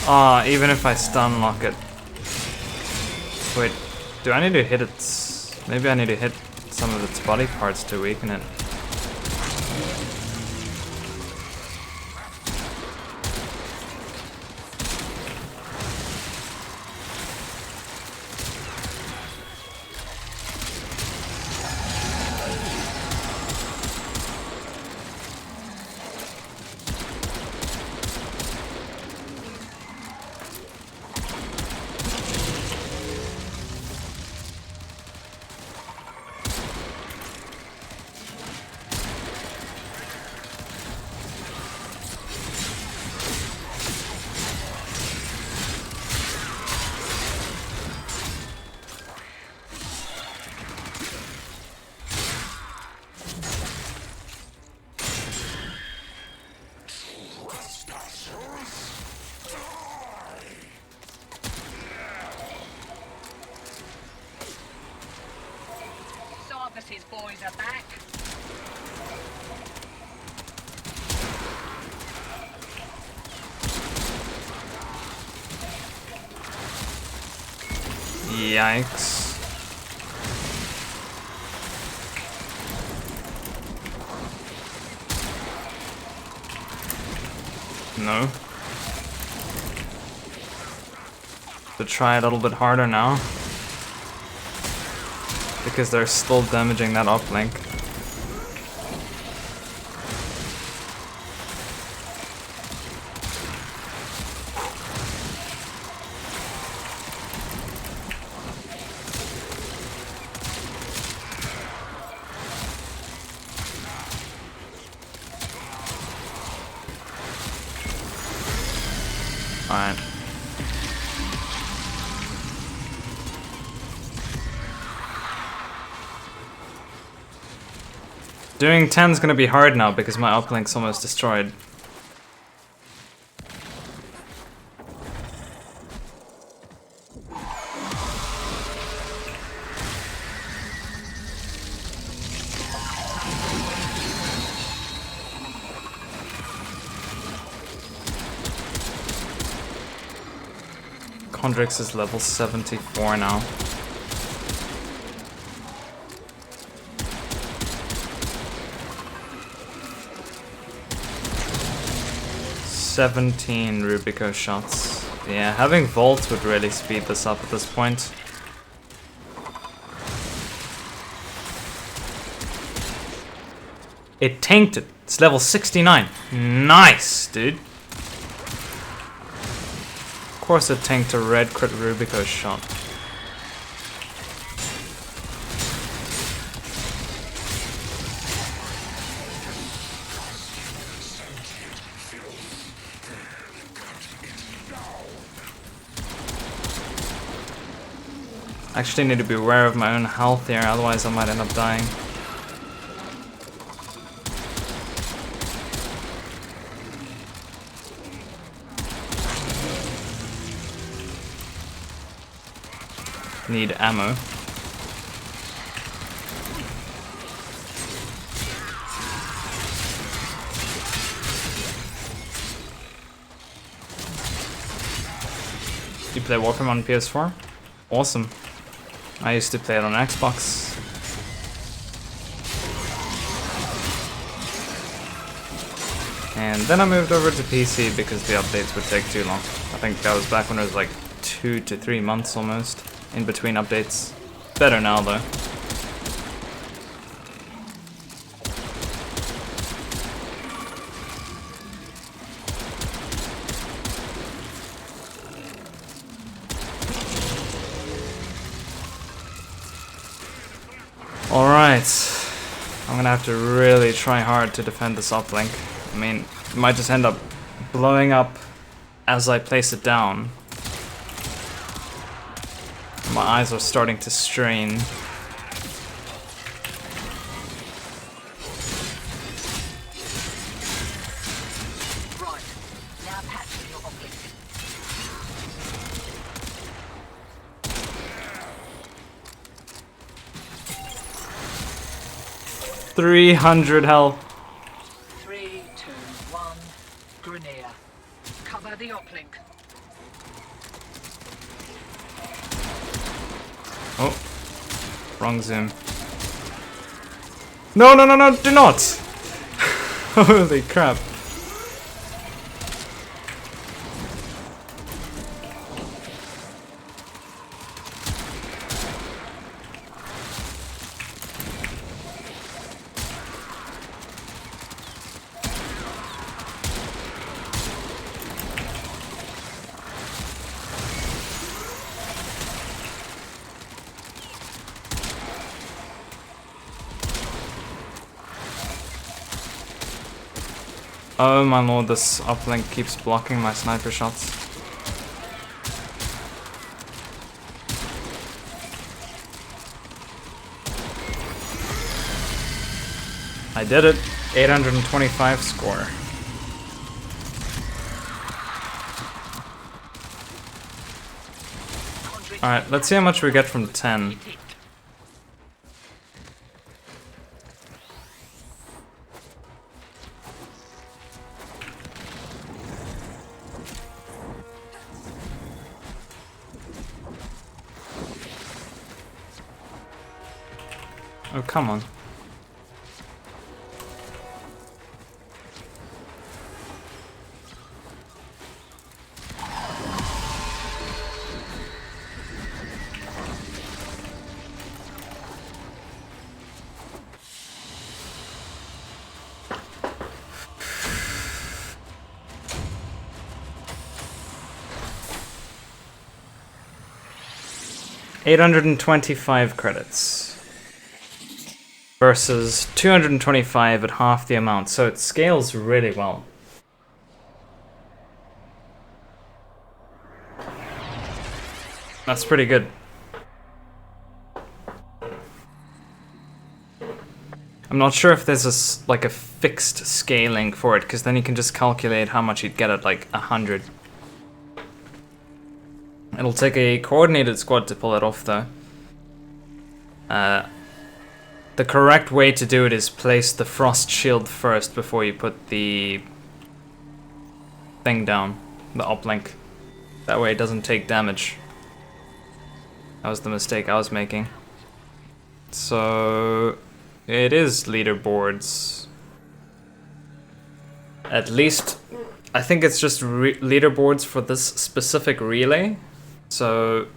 Ah, even if I stun lock it. Wait, do I need to hit its... Maybe I need to hit some of its body parts to weaken it. Travis's boys are back. Yikes. No. To try a little bit harder now. Because they're still damaging that uplink. Alright. Doing 10's gonna be hard now because my uplink's almost destroyed. Condrix is level 74 now. "17 Rubico shots." Yeah, having Volt would really speed this up at this point. It tanked it. It's level 69. Nice, dude. Of course it tanked a red crit Rubico shot. I actually need to be aware of my own health here, otherwise I might end up dying. Need ammo. You play Warframe on PS4? Awesome. I used to play it on Xbox. And then I moved over to PC because the updates would take too long. I think that was back when it was like 2 to 3 months almost in between updates. Better now though. Alright, I'm gonna have to really try hard to defend this uplink. I mean, it might just end up blowing up as I place it down. My eyes are starting to strain. Right, now patch your uplink. 300 health. 3, 2, 1, Grenier. Cover the uplink. Oh, wrong zoom. No, no, no, no, do not! Holy crap. Oh my lord, this uplink keeps blocking my sniper shots. I did it. 825 score. Alright, let's see how much we get from 10. Oh, come on. $825 credits versus 225 at half the amount, so it scales really well. That's pretty good. I'm not sure if there's like a fixed scaling for it, because then you can just calculate how much you'd get at like 100. It'll take a coordinated squad to pull it off, though. The correct way to do it is place the frost shield first before you put the thing down, the uplink. That way it doesn't take damage. That was the mistake I was making. So it is leaderboards. At least, I think it's just leaderboards for this specific relay. So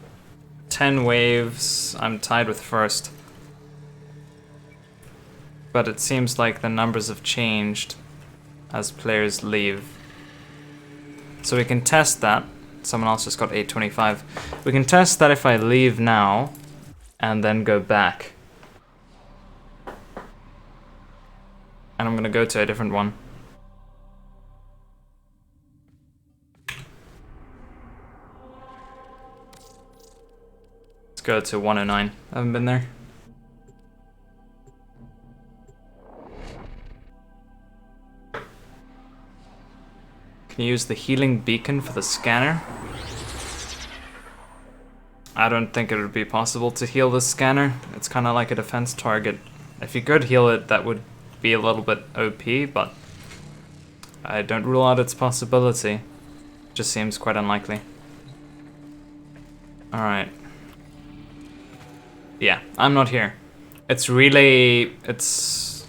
10 waves, I'm tied with first. But it seems like the numbers have changed as players leave. So we can test that. Someone else just got 825. We can test that if I leave now and then go back. And I'm gonna go to a different one. Let's go to 109. I haven't been there. Can you use the healing beacon for the scanner? I don't think it would be possible to heal this scanner. It's kind of like a defense target. If you could heal it, that would be a little bit OP, but I don't rule out its possibility. Just seems quite unlikely. Alright. Yeah, I'm not here. It's really... It's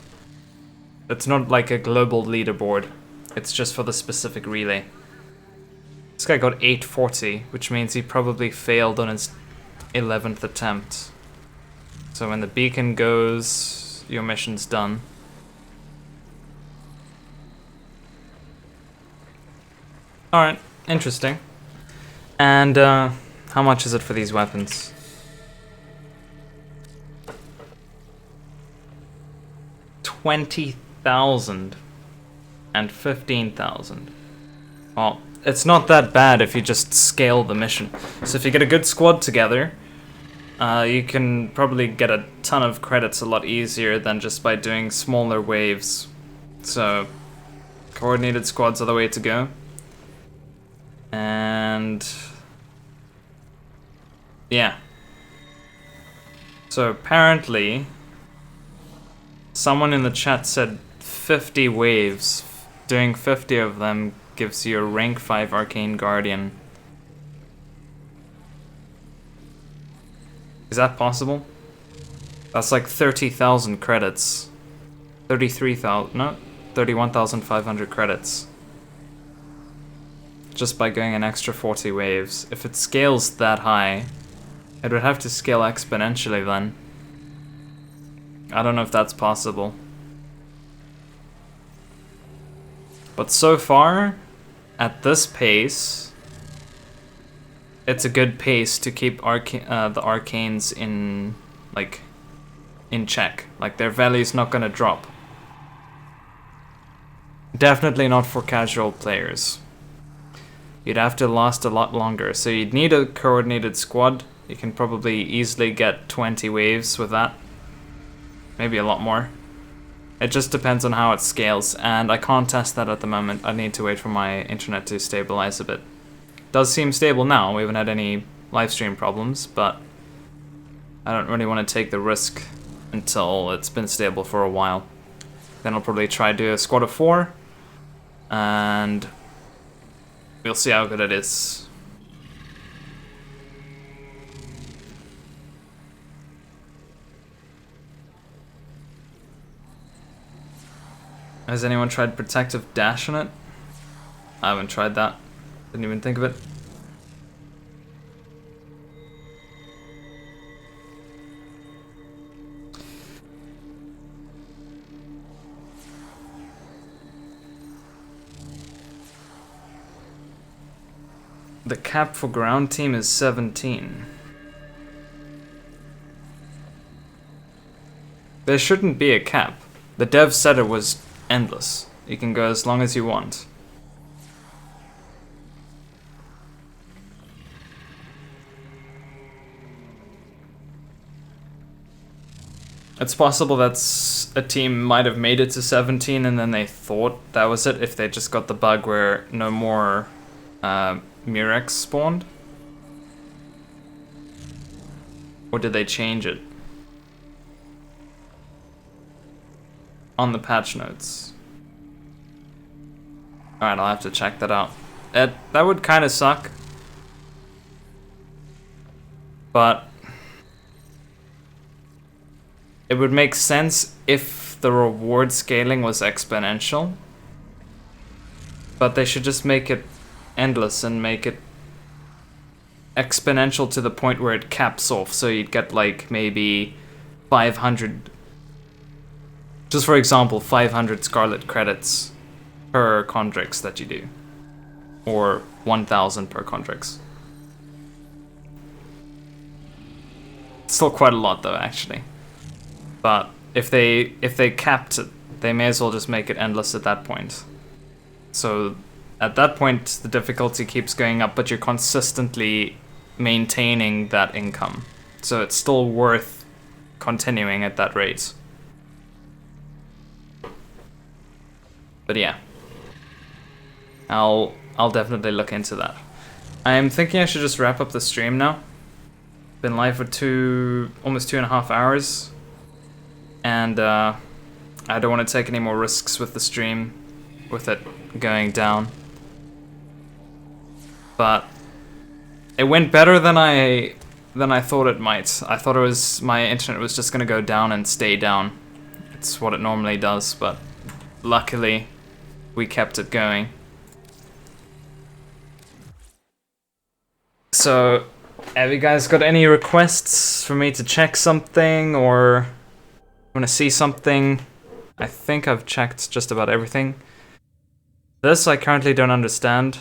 not like a global leaderboard. It's just for the specific relay. This guy got 840, which means he probably failed on his 11th attempt. So when the beacon goes, your mission's done. Alright, interesting. And how much is it for these weapons? $20,000 and 15,000. Well, it's not that bad if you just scale the mission. So if you get a good squad together, you can probably get a ton of credits a lot easier than just by doing smaller waves. So coordinated squads are the way to go. And yeah. So apparently someone in the chat said 50 waves. Doing 50 of them gives you a rank 5 Arcane Guardian. Is that possible? That's like 30,000 credits. 33,000, no, 31,500 credits. Just by going an extra 40 waves. If it scales that high, it would have to scale exponentially then. I don't know if that's possible. But so far, at this pace, it's a good pace to keep the arcanes in, like, in check. Like, their value's not gonna drop. Definitely not for casual players. You'd have to last a lot longer, so you'd need a coordinated squad. You can probably easily get 20 waves with that. Maybe a lot more. It just depends on how it scales, and I can't test that at the moment. I need to wait for my internet to stabilize a bit. Does seem stable now, we haven't had any live stream problems, but I don't really want to take the risk until it's been stable for a while. Then I'll probably try to do a squad of 4, and we'll see how good it is. Has anyone tried protective dash on it? I haven't tried that. Didn't even think of it. The cap for ground team is 17. There shouldn't be a cap. The dev said it was endless. You can go as long as you want. It's possible that a team might have made it to 17 and then they thought that was it if they just got the bug where no more Murex spawned? Or did they change it? On the patch notes. Alright, I'll have to check that out. That would kind of suck. But it would make sense if the reward scaling was exponential. But they should just make it endless and make it exponential to the point where it caps off, so you'd get like maybe 500, just for example, 500 Scarlet credits per Condrix that you do, or 1,000 per Condrix. Still quite a lot though, actually. But if they capped it, they may as well just make it endless at that point. So at that point, the difficulty keeps going up, but you're consistently maintaining that income. So it's still worth continuing at that rate. But yeah, I'll definitely look into that. I'm thinking I should just wrap up the stream now. Been live for almost 2.5 hours, and I don't want to take any more risks with the stream, with it going down. But it went better than I thought it might. I thought my internet was just gonna go down and stay down. It's what it normally does, but luckily we kept it going. So, have you guys got any requests for me to check something or want to see something? I think I've checked just about everything. This I currently don't understand.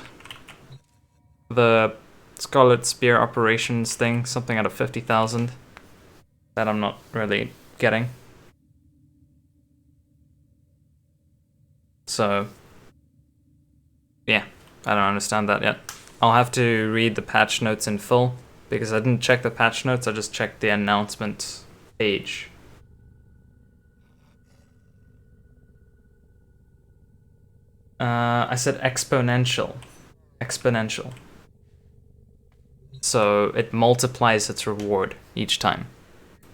The Scarlet Spear operations thing, something out of 50,000. That I'm not really getting. So, yeah, I don't understand that yet. I'll have to read the patch notes in full, because I didn't check the patch notes, I just checked the announcement page. I said exponential. Exponential. So it multiplies its reward each time.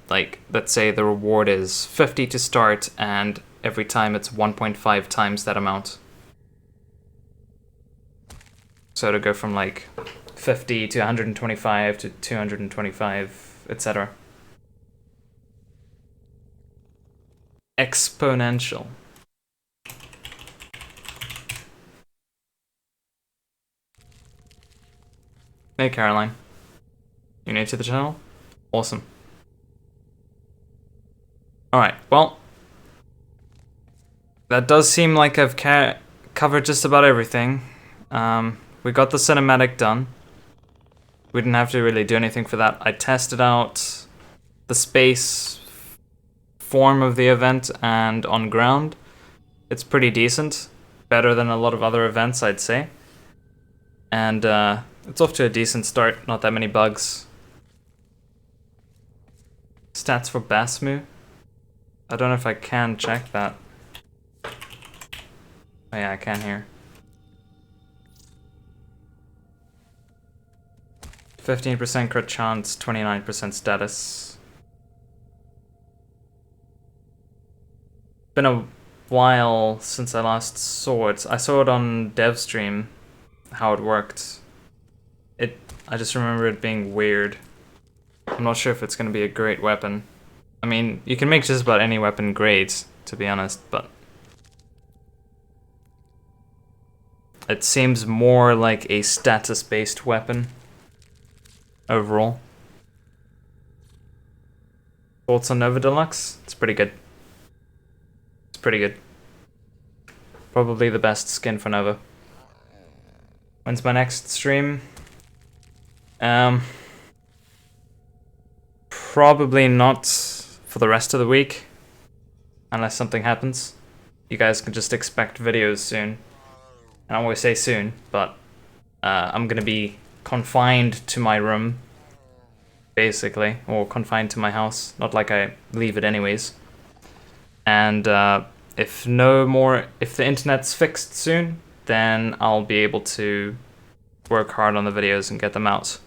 Like, let's say the reward is 50 to start, and every time it's 1.5 times that amount. So to go from like 50 to 125 to 225, etc. Exponential. Hey Caroline, you new to the channel? Awesome. Alright, well, that does seem like I've covered just about everything. We got the cinematic done. We didn't have to really do anything for that. I tested out the space form of the event and on ground. It's pretty decent. Better than a lot of other events, I'd say. And it's off to a decent start, not that many bugs. Stats for Basmu. I don't know if I can check that. Oh yeah, I can here. 15% crit chance, 29% status. Been a while since I last saw it. I saw it on Devstream, how it worked. I just remember it being weird. I'm not sure if it's going to be a great weapon. I mean, you can make just about any weapon great, to be honest, but It seems more like a status-based weapon overall. Thoughts on Nova Deluxe? It's pretty good. It's pretty good. Probably the best skin for Nova. When's my next stream? Probably not for the rest of the week, unless something happens. You guys can just expect videos soon. And I always say soon, but I'm gonna be confined to my room, basically, or confined to my house. Not like I leave it anyways. And if the internet's fixed soon, then I'll be able to work hard on the videos and get them out.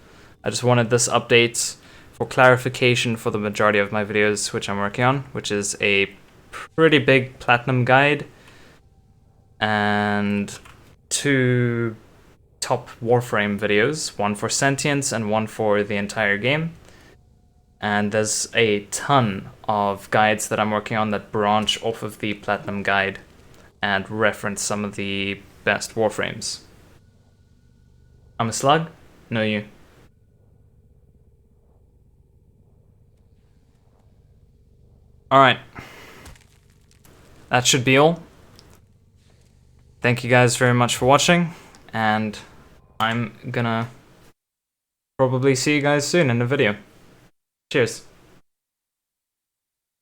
I just wanted this update for clarification for the majority of my videos which I'm working on, which is a pretty big platinum guide and 2 top Warframe videos, one for Sentience and one for the entire game. And there's a ton of guides that I'm working on that branch off of the platinum guide and reference some of the best Warframes. I'm a slug? No, you. Alright. That should be all. Thank you guys very much for watching, and I'm gonna probably see you guys soon in the video. Cheers.